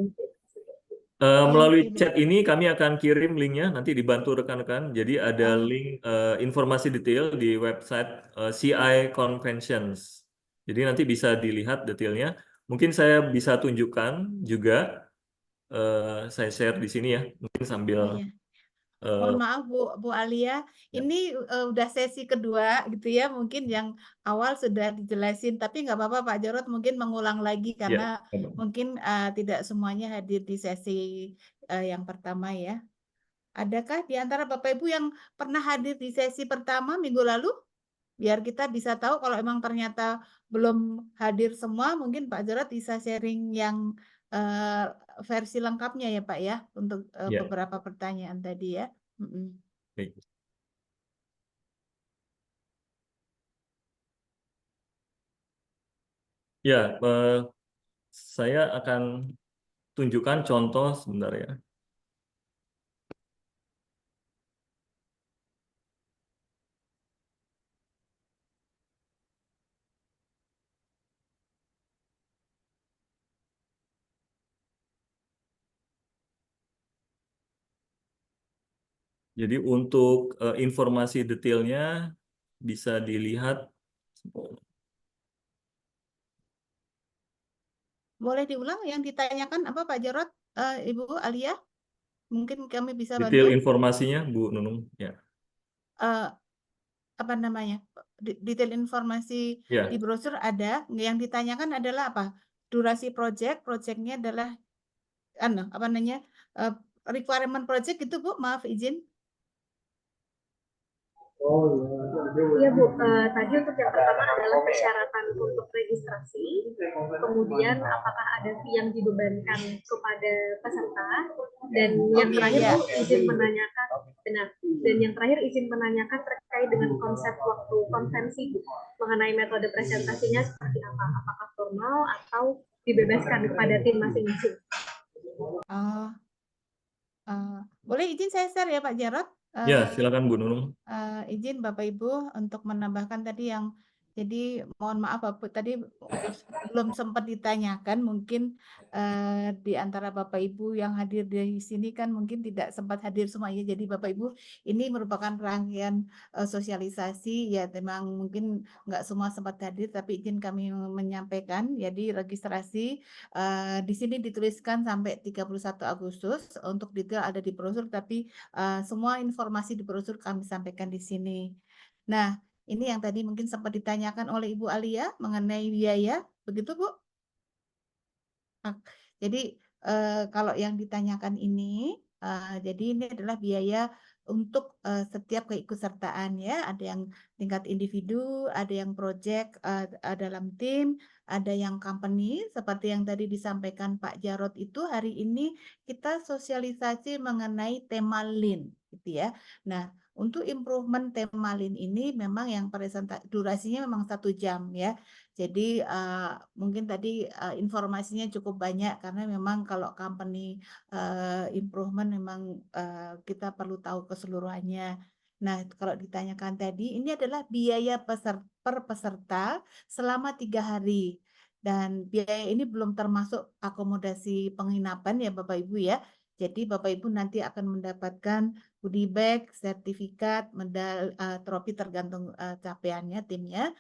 Melalui chat ini kami akan kirim linknya, nanti dibantu rekan-rekan. Jadi ada link informasi detail di website CI Conventions. Jadi nanti bisa dilihat detailnya. Mungkin saya bisa tunjukkan juga, saya share di sini ya, mungkin sambil. Oh, iya. Mohon maaf Bu Alia, ini udah sesi kedua gitu ya, mungkin yang awal sudah dijelasin, tapi nggak apa-apa Pak Jarod mungkin mengulang lagi karena mungkin tidak semuanya hadir di sesi yang pertama ya. Adakah di antara Bapak Ibu yang pernah hadir di sesi pertama minggu lalu? Biar kita bisa tahu kalau emang ternyata belum hadir semua, mungkin Pak Jarod bisa sharing yang versi lengkapnya ya Pak ya, untuk Ya. beberapa pertanyaan tadi ya. Baik. Ya, saya akan tunjukkan contoh sebentar ya. Jadi untuk informasi detailnya bisa dilihat. Boleh diulang yang ditanyakan apa Pak Jarod, Ibu Alia? Mungkin kami bisa Detail bantu. informasinya, Bu Nunung. Ya. Apa namanya? Detail informasi Ya. di brosur ada. Yang ditanyakan adalah apa? Durasi project-nya adalah apa namanya? Requirement project itu Bu, maaf izin. Iya Bu, tadi untuk yang pertama adalah persyaratan untuk registrasi, kemudian apakah ada fee yang dibebankan kepada peserta, dan yang terakhir Bu, izin menanyakan, benar, dan yang terakhir izin menanyakan terkait dengan konsep waktu konferensi Bu, mengenai metode presentasinya seperti apa, apakah formal atau dibebaskan kepada tim masing-masing. Boleh izin saya share ya Pak Jarod? Ya, silakan Bu Nunung. Izin Bapak Ibu untuk menambahkan tadi yang, jadi mohon maaf Bapak tadi belum sempat ditanyakan, mungkin di antara Bapak Ibu yang hadir di sini kan mungkin tidak sempat hadir semuanya. Jadi Bapak Ibu, ini merupakan rangkaian sosialisasi ya, memang mungkin nggak semua sempat hadir, tapi izin kami menyampaikan. Jadi registrasi di sini dituliskan sampai 31 Agustus, untuk detail ada di brosur, tapi semua informasi di brosur kami sampaikan di sini. Nah, ini yang tadi mungkin sempat ditanyakan oleh Ibu Alia mengenai biaya, begitu Bu? Jadi kalau yang ditanyakan ini, jadi ini adalah biaya untuk setiap keikutsertaan ya. Ada yang tingkat individu, ada yang project dalam tim, ada yang company. Seperti yang tadi disampaikan Pak Jarod itu, hari ini kita sosialisasi mengenai tema Lean, gitu ya. Nah, untuk improvement tema Lean ini memang yang durasinya memang 1 jam ya. Jadi mungkin tadi informasinya cukup banyak, karena memang kalau company improvement memang kita perlu tahu keseluruhannya. Nah, kalau ditanyakan tadi, ini adalah biaya per peserta selama 3 hari. Dan biaya ini belum termasuk akomodasi penginapan ya Bapak Ibu ya. Jadi Bapak Ibu nanti akan mendapatkan goodie bag, sertifikat, medal, trofi tergantung capaiannya timnya,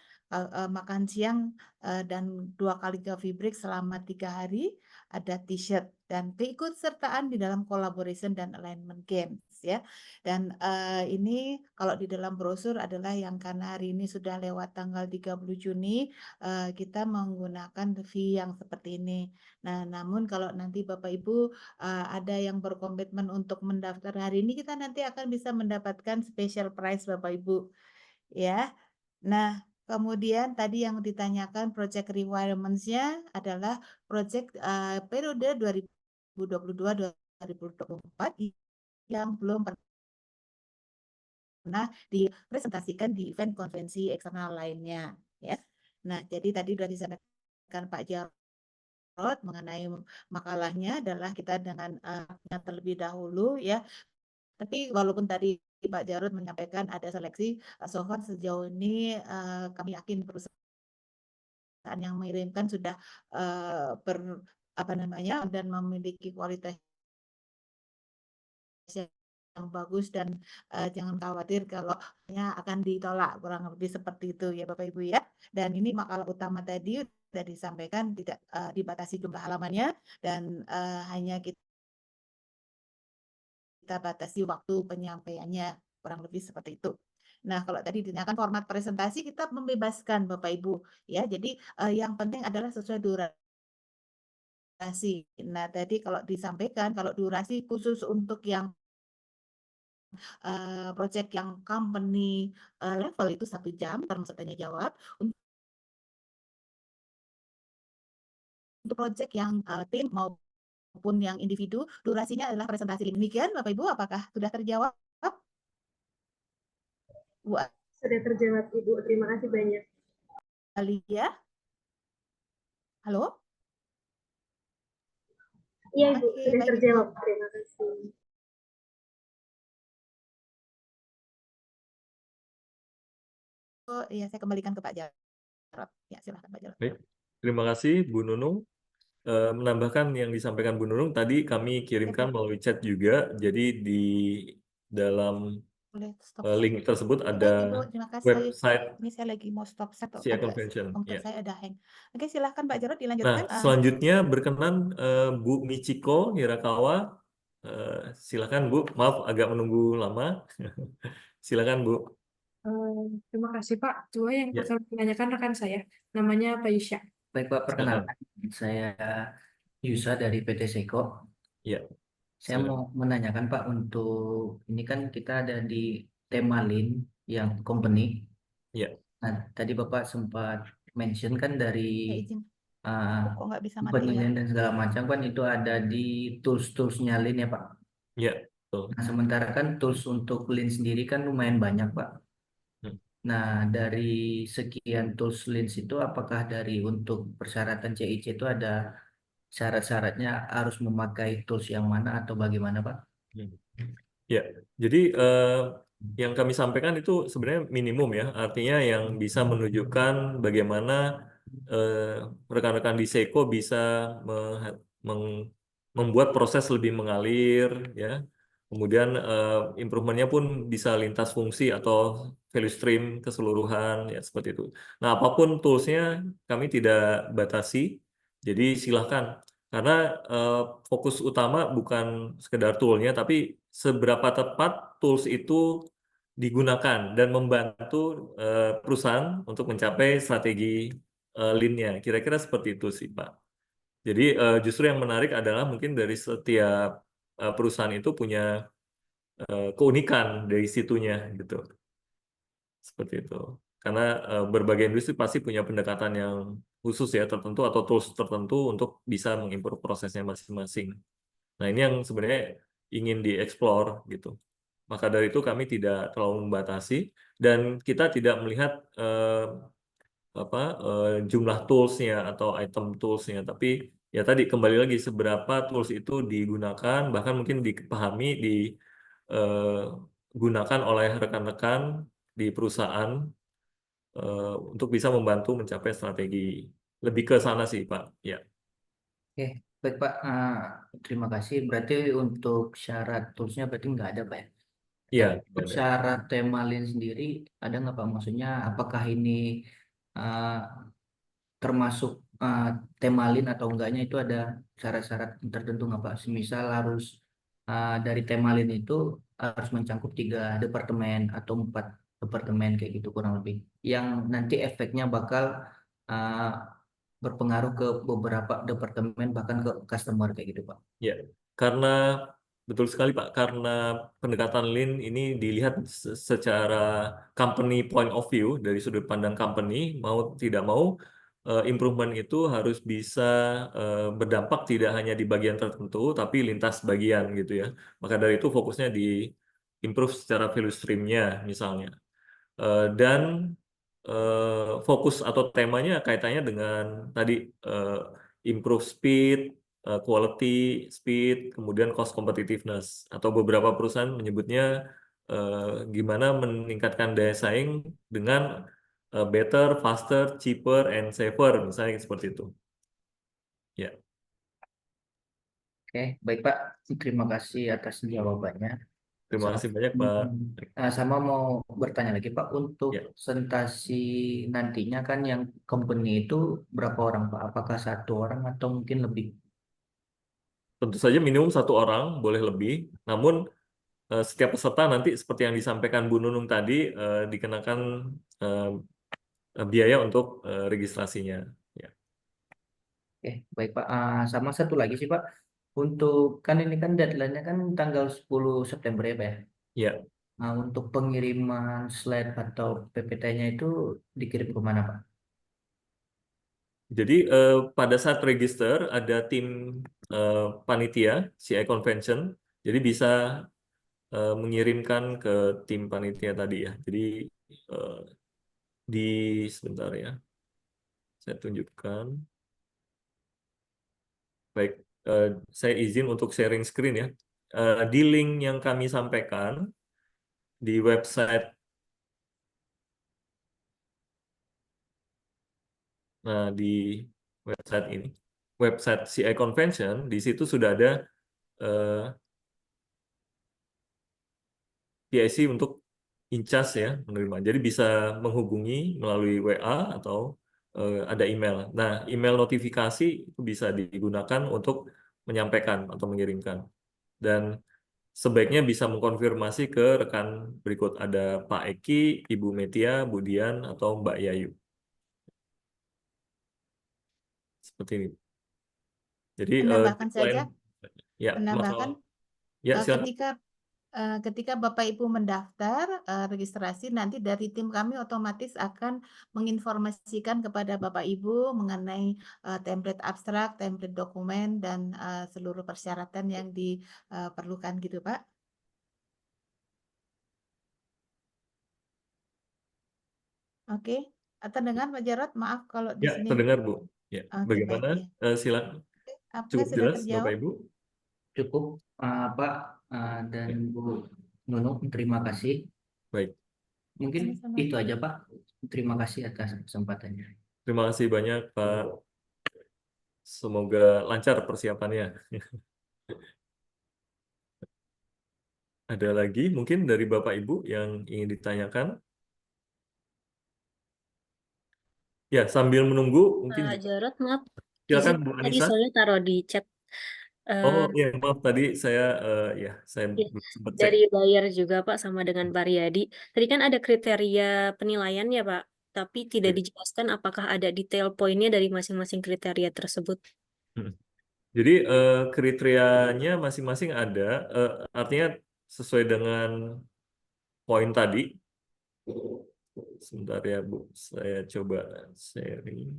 makan siang dan 2 kali coffee break selama 3 hari, ada t-shirt dan keikutsertaan di dalam collaboration dan alignment games ya. Dan ini kalau di dalam brosur adalah yang karena hari ini sudah lewat tanggal 30 Juni, kita menggunakan fee yang seperti ini. Nah, namun kalau nanti Bapak Ibu ada yang berkomitmen untuk mendaftar hari ini, kita nanti akan bisa mendapatkan special price Bapak Ibu ya. Nah, kemudian tadi yang ditanyakan project requirements-nya adalah project periode 2022-2024 yang belum pernah dipresentasikan di event konvensi eksternal lainnya ya. Nah, jadi tadi sudah disampaikan Pak Jarod mengenai makalahnya adalah kita dengan yang terlebih dahulu ya. Tapi walaupun tadi Pak Jarod menyampaikan ada seleksi, so far sejauh ini kami yakin perusahaan yang mengirimkan sudah dan memiliki kualitas yang bagus, dan jangan khawatir kalau akan ditolak, kurang lebih seperti itu ya Bapak Ibu ya. Dan ini makalah utama tadi sudah disampaikan, tidak dibatasi jumlah halamannya, dan hanya kita batasi waktu penyampaiannya, kurang lebih seperti itu. Nah, kalau tadi ditanyakan format presentasi, kita membebaskan Bapak Ibu ya. Jadi yang penting adalah sesuai durasi. Nah, tadi kalau disampaikan, kalau durasi khusus untuk yang project yang company level itu 1 jam termasuk tanya jawab. Untuk project yang tim maupun yang individu, durasinya adalah presentasi. Demikian Bapak Ibu, apakah sudah terjawab? Bu Sudah terjawab Ibu, terima kasih banyak. Alia? Halo? Iya Ibu, Oke, sudah baik Ibu. terjawab. Terima kasih. Oh, iya, saya kembalikan ke Pak Jarot. Ya, silahkan Pak Jarot. Baik. Terima kasih Bu Nunung. Menambahkan yang disampaikan Bu Nunung tadi kami kirimkan melalui chat juga. Jadi di dalam Boleh stop link tersebut Baik ada Ibu, terima kasih. website Ini saya lagi mau stop set CI agak Convention. komputer Ya. saya ada hang. Oke, silahkan Pak Jarot Nah, dilanjutkan. selanjutnya berkenan Bu Michiko Hirakawa. Silakan Bu, maaf agak menunggu lama. Silakan Bu. Terima kasih Pak. Cuma yang Ya, saya menanyakan rekan saya, namanya Pak Yusya. Baik Pak, silakan. perkenalkan. Saya Yusa dari PT Seiko. Ya, Saya silakan. mau menanyakan Pak, untuk ini kan kita ada di Temalin yang company. Ya, Nah, tadi Bapak sempat mention kan Ya, dari izin. uh, Kok nggak bisa mati layar? penilaian dan segala macam kan itu ada di tools-toolsnya Lin ya Pak. ya, betul. Nah, sementara kan tools untuk Lin sendiri kan lumayan banyak Pak. Hmm. Nah, dari sekian tools Lin itu apakah dari untuk persyaratan CIC itu ada syarat-syaratnya harus memakai tools yang mana atau bagaimana Pak? Hmm. Ya, jadi yang kami sampaikan itu sebenarnya minimum ya, artinya yang bisa menunjukkan bagaimana rekan-rekan di Seiko bisa membuat proses lebih mengalir, ya. Kemudian improvementnya pun bisa lintas fungsi atau value stream keseluruhan, ya seperti itu. Nah, apapun toolsnya kami tidak batasi, jadi silahkan. Karena fokus utama bukan sekedar toolnya, tapi seberapa tepat tools itu digunakan dan membantu perusahaan untuk mencapai strategi lean-nya. Kira-kira seperti itu sih, Pak. Jadi justru yang menarik adalah mungkin dari setiap perusahaan itu punya keunikan dari situnya gitu. Seperti itu. Karena berbagai industri pasti punya pendekatan yang khusus ya tertentu atau tools tertentu untuk bisa mengimprove prosesnya masing-masing. Nah, ini yang sebenarnya ingin dieksplor gitu. Maka dari itu kami tidak terlalu membatasi dan kita tidak melihat jumlah toolsnya atau item toolsnya, tapi ya tadi kembali lagi seberapa tools itu digunakan, bahkan mungkin dipahami, digunakan oleh rekan-rekan di perusahaan untuk bisa membantu mencapai strategi. Lebih ke sana sih, Pak. Ya. Oke, baik Pak. Terima kasih. Berarti untuk syarat toolsnya berarti nggak ada Pak ya? Iya, Tapi untuk ada. syarat Temalin sendiri ada nggak Pak? Maksudnya apakah ini uh, termasuk Temalin atau enggaknya itu ada syarat-syarat tertentu nggak Pak? Semisal harus dari Temalin itu harus mencakup 3 departemen atau 4 departemen kayak gitu kurang lebih. Yang nanti efeknya bakal uh, berpengaruh ke beberapa departemen bahkan ke customer kayak gitu Pak. Ya, karena betul sekali Pak, karena pendekatan Lean ini dilihat secara company point of view, dari sudut pandang company, mau tidak mau improvement itu harus bisa berdampak tidak hanya di bagian tertentu, tapi lintas bagian gitu ya. Maka dari itu fokusnya di improve secara value stream-nya misalnya. Dan fokus atau temanya kaitannya dengan tadi improve speed, quality, speed, kemudian cost competitiveness, atau beberapa perusahaan menyebutnya gimana meningkatkan daya saing dengan better, faster, cheaper, and safer, misalnya seperti itu. Ya, Oke, baik Pak. Terima kasih atas jawabannya. terima Sama, kasih banyak Pak. sama mau bertanya lagi Pak, untuk Ya, presentasi nantinya kan yang company itu berapa orang Pak? Apakah 1 orang atau mungkin lebih? tentu saja minimum 1 orang, boleh lebih. Namun setiap peserta nanti seperti yang disampaikan Bu Nunung tadi dikenakan biaya untuk registrasinya. Ya. Oke, baik Pak. Sama satu lagi sih Pak, untuk kan ini kan deadline-nya kan tanggal 10 September ya Pak ya? Ya, Nah, untuk pengiriman slide atau PPT-nya itu dikirim ke mana Pak? jadi pada saat register ada tim panitia CI Convention, jadi bisa mengirimkan ke tim panitia tadi ya. Jadi eh, di sebentar ya, saya tunjukkan. Baik, saya izin untuk sharing screen ya. Di link yang kami sampaikan di website, nah di website ini, website CI Convention, di situ sudah ada PIC untuk incas ya menerima. Jadi bisa menghubungi melalui WA atau ada email. Nah, email notifikasi itu bisa digunakan untuk menyampaikan atau mengirimkan. Dan sebaiknya bisa mengkonfirmasi ke rekan berikut. Ada Pak Eki, Ibu Metia, Bu Dian, atau Mbak Yayu. Seperti ini. Jadi Menambahkan saja, ya, menambahkan ya silakan. ketika Bapak Ibu mendaftar registrasi, nanti dari tim kami otomatis akan menginformasikan kepada Bapak Ibu mengenai template abstrak, template dokumen, dan seluruh persyaratan yang diperlukan gitu, Pak. Oke, terdengar Pak Jarod? Maaf kalau di Ya, sini. terdengar Bu. Ya, Oke, bagaimana? baik, ya. Silakan. Apakah Cukup sudah jelas, terjawab? Bapak Ibu? Cukup, Pak dan Bu Nunung, terima kasih. Baik. Mungkin Sama-sama. itu aja, Pak. Terima kasih atas kesempatannya. Terima kasih banyak, Pak. Semoga lancar persiapannya. Ada lagi mungkin dari Bapak Ibu yang ingin ditanyakan? Ya, sambil menunggu mungkin Pak Jarod, maaf, silakan izin Bu tadi Anissa. soalnya taruh di chat. Oh, Eh, ya, maaf tadi saya saya ya, belum sempat cek. dari bayar juga Pak sama dengan Pak Riyadi. Tadi kan ada kriteria penilaian ya Pak, tapi tidak Oke. dijelaskan apakah ada detail poinnya dari masing-masing kriteria tersebut. Hmm. Jadi kriterianya masing-masing ada, artinya sesuai dengan poin tadi. Sebentar ya Bu, saya coba sharing.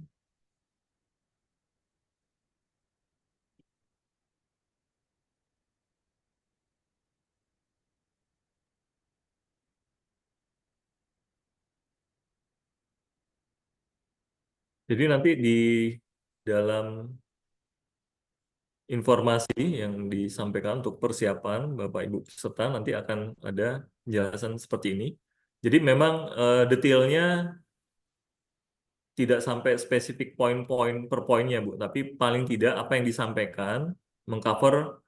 Jadi nanti di dalam informasi yang disampaikan untuk persiapan Bapak Ibu peserta nanti akan ada penjelasan seperti ini. Jadi memang detailnya tidak sampai spesifik poin-poin per poinnya Bu, tapi paling tidak apa yang disampaikan mengcover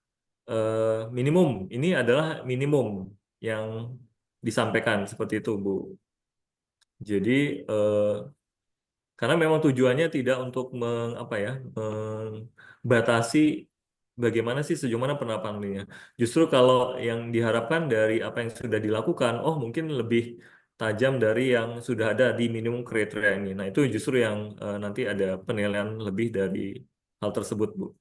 minimum. Ini adalah minimum yang disampaikan seperti itu Bu. Jadi karena memang tujuannya tidak untuk membatasi bagaimana sih sejauh mana penerapannya. Justru kalau yang diharapkan dari apa yang sudah dilakukan, oh mungkin lebih tajam dari yang sudah ada di minimum kriteria ini. Nah itu justru yang nanti ada penilaian lebih dari hal tersebut, Bu.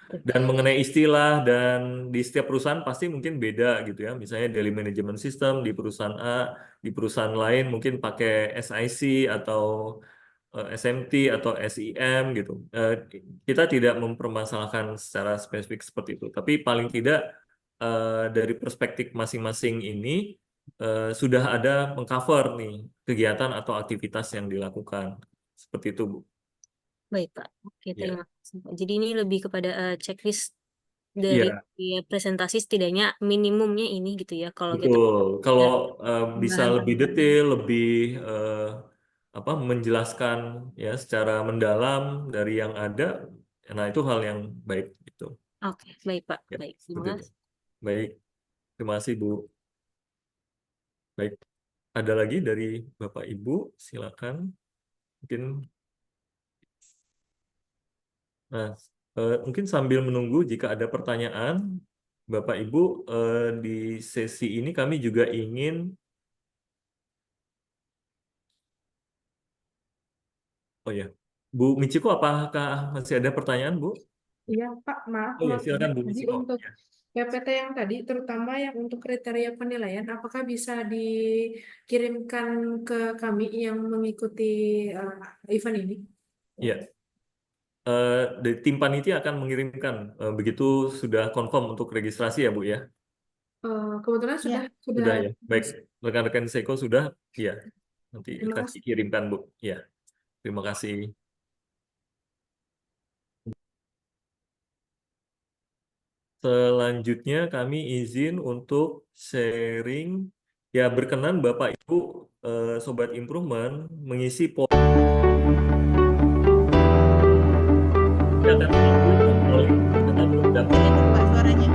Dan mengenai istilah dan di setiap perusahaan pasti mungkin beda gitu ya. Misalnya daily management system di perusahaan A, di perusahaan lain mungkin pakai SIC atau SMT atau SIM gitu. Kita tidak mempermasalahkan secara spesifik seperti itu. Tapi paling tidak dari perspektif masing-masing ini sudah ada mengcover nih kegiatan atau aktivitas yang dilakukan. Seperti itu, Bu. Baik Pak, oke Ya. terima kasih Pak. Jadi ini lebih kepada checklist dari Iya. presentasi setidaknya minimumnya ini gitu ya. Kalau kita Betul. Kalau bisa tambahan lebih detail, lebih menjelaskan ya secara mendalam dari yang ada, nah itu hal yang baik gitu. Oke, baik Pak. Ya, Baik, terima seperti itu. kasih. Baik, terima kasih Bu. Baik, ada lagi dari Bapak Ibu, silakan. Mungkin, nah, mungkin sambil menunggu jika ada pertanyaan, Bapak Ibu di sesi ini kami juga ingin. Oh ya, Bu Michiko, apakah masih ada pertanyaan, Bu? Iya, Pak, maaf Oh ya, mau silakan tanya Bu tadi Michiko. untuk Ya. PPT yang tadi, terutama yang untuk kriteria penilaian, apakah bisa dikirimkan ke kami yang mengikuti event ini? Iya. Dari tim panitia akan mengirimkan begitu sudah confirm untuk registrasi ya Bu ya. Kebetulan Ya. sudah Sudah ya. Baik, rekan-rekan Seko sudah, ya. Nanti Terima akan kasih. dikirimkan Bu. Ya. Terima kasih. Selanjutnya kami izin untuk sharing. Ya, berkenan Bapak Ibu Sobat Improvement mengisi polling. Karena beberapa Pak suaranya.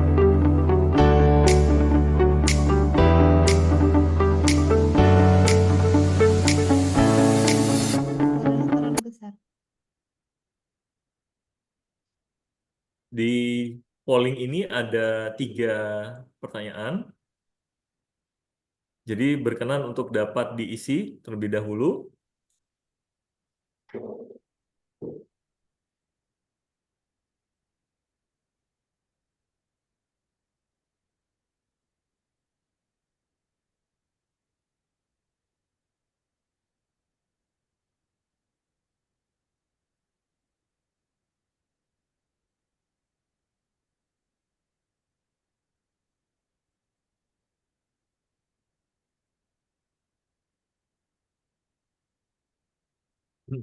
Suaranya terlalu besar. di polling ini ada 3 pertanyaan. Jadi berkenan untuk dapat diisi terlebih dahulu. Hmm.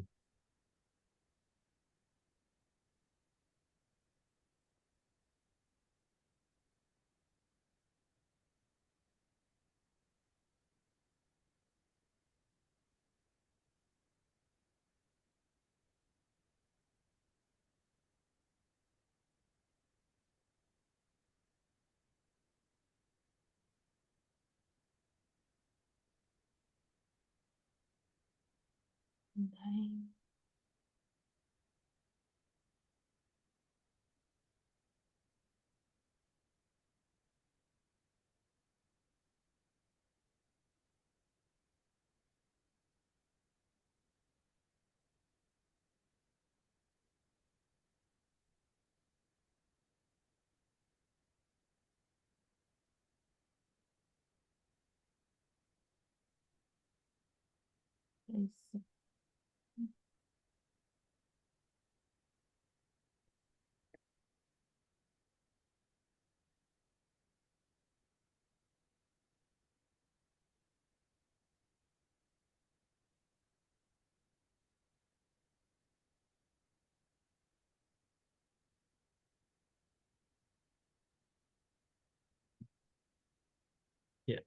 Ya,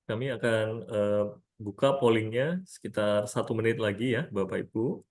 kami akan buka pollingnya sekitar 1 menit lagi ya, Bapak Ibu.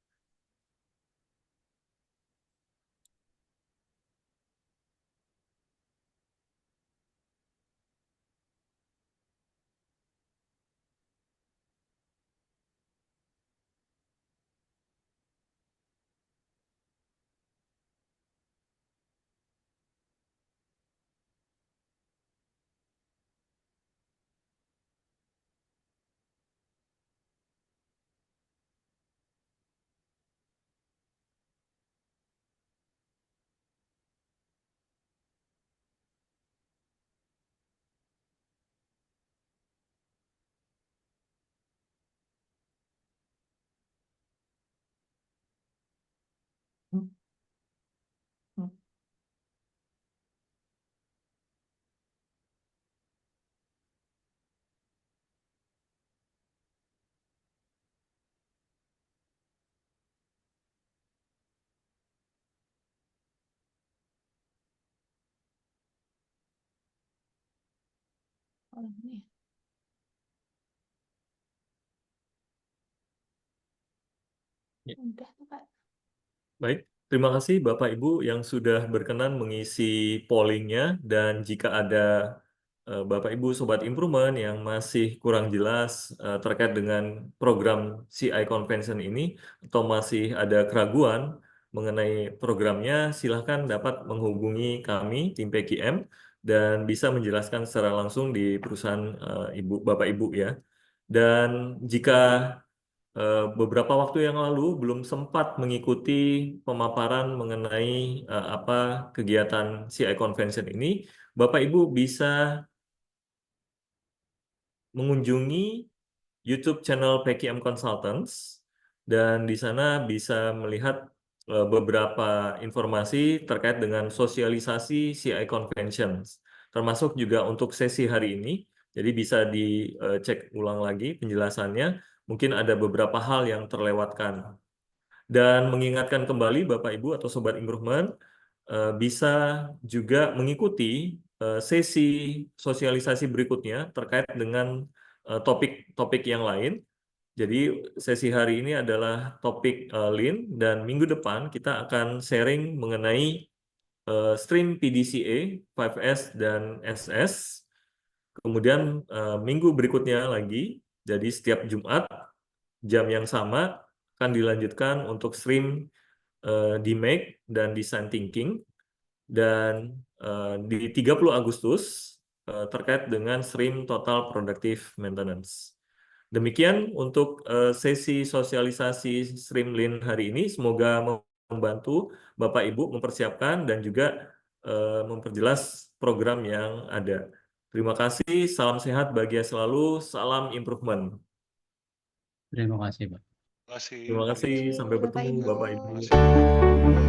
Oh, ini. Ya. Udah tuh, Pak. Baik, terima kasih Bapak Ibu yang sudah berkenan mengisi pollingnya, dan jika ada Bapak Ibu Sobat Improvement yang masih kurang jelas terkait dengan program CI Convention ini, atau masih ada keraguan mengenai programnya, silahkan dapat menghubungi kami, tim PKM, dan bisa menjelaskan secara langsung di perusahaan Bapak Ibu ya. Dan jika beberapa waktu yang lalu belum sempat mengikuti pemaparan mengenai apa kegiatan CI Convention ini, Bapak Ibu bisa mengunjungi YouTube channel PKM Consultants, dan di sana bisa melihat beberapa informasi terkait dengan sosialisasi CI Conventions, termasuk juga untuk sesi hari ini. Jadi bisa dicek ulang lagi penjelasannya, mungkin ada beberapa hal yang terlewatkan. Dan mengingatkan kembali Bapak Ibu atau Sobat Improvement, bisa juga mengikuti sesi sosialisasi berikutnya terkait dengan topik-topik yang lain. Jadi sesi hari ini adalah topik Lean, dan minggu depan kita akan sharing mengenai stream PDCA, 5S, dan SS. Kemudian minggu berikutnya lagi, jadi setiap Jumat jam yang sama akan dilanjutkan untuk stream DMake dan Design Thinking. Dan di 30 Agustus terkait dengan stream Total Productive Maintenance. Demikian untuk sesi sosialisasi stream Lean hari ini. Semoga membantu Bapak Ibu mempersiapkan dan juga memperjelas program yang ada. Terima kasih, salam sehat bahagia selalu, salam improvement. Terima kasih, Pak. Terima kasih. Terima kasih, sampai Bapak bertemu Ibu. Bapak Ibu. Terima kasih.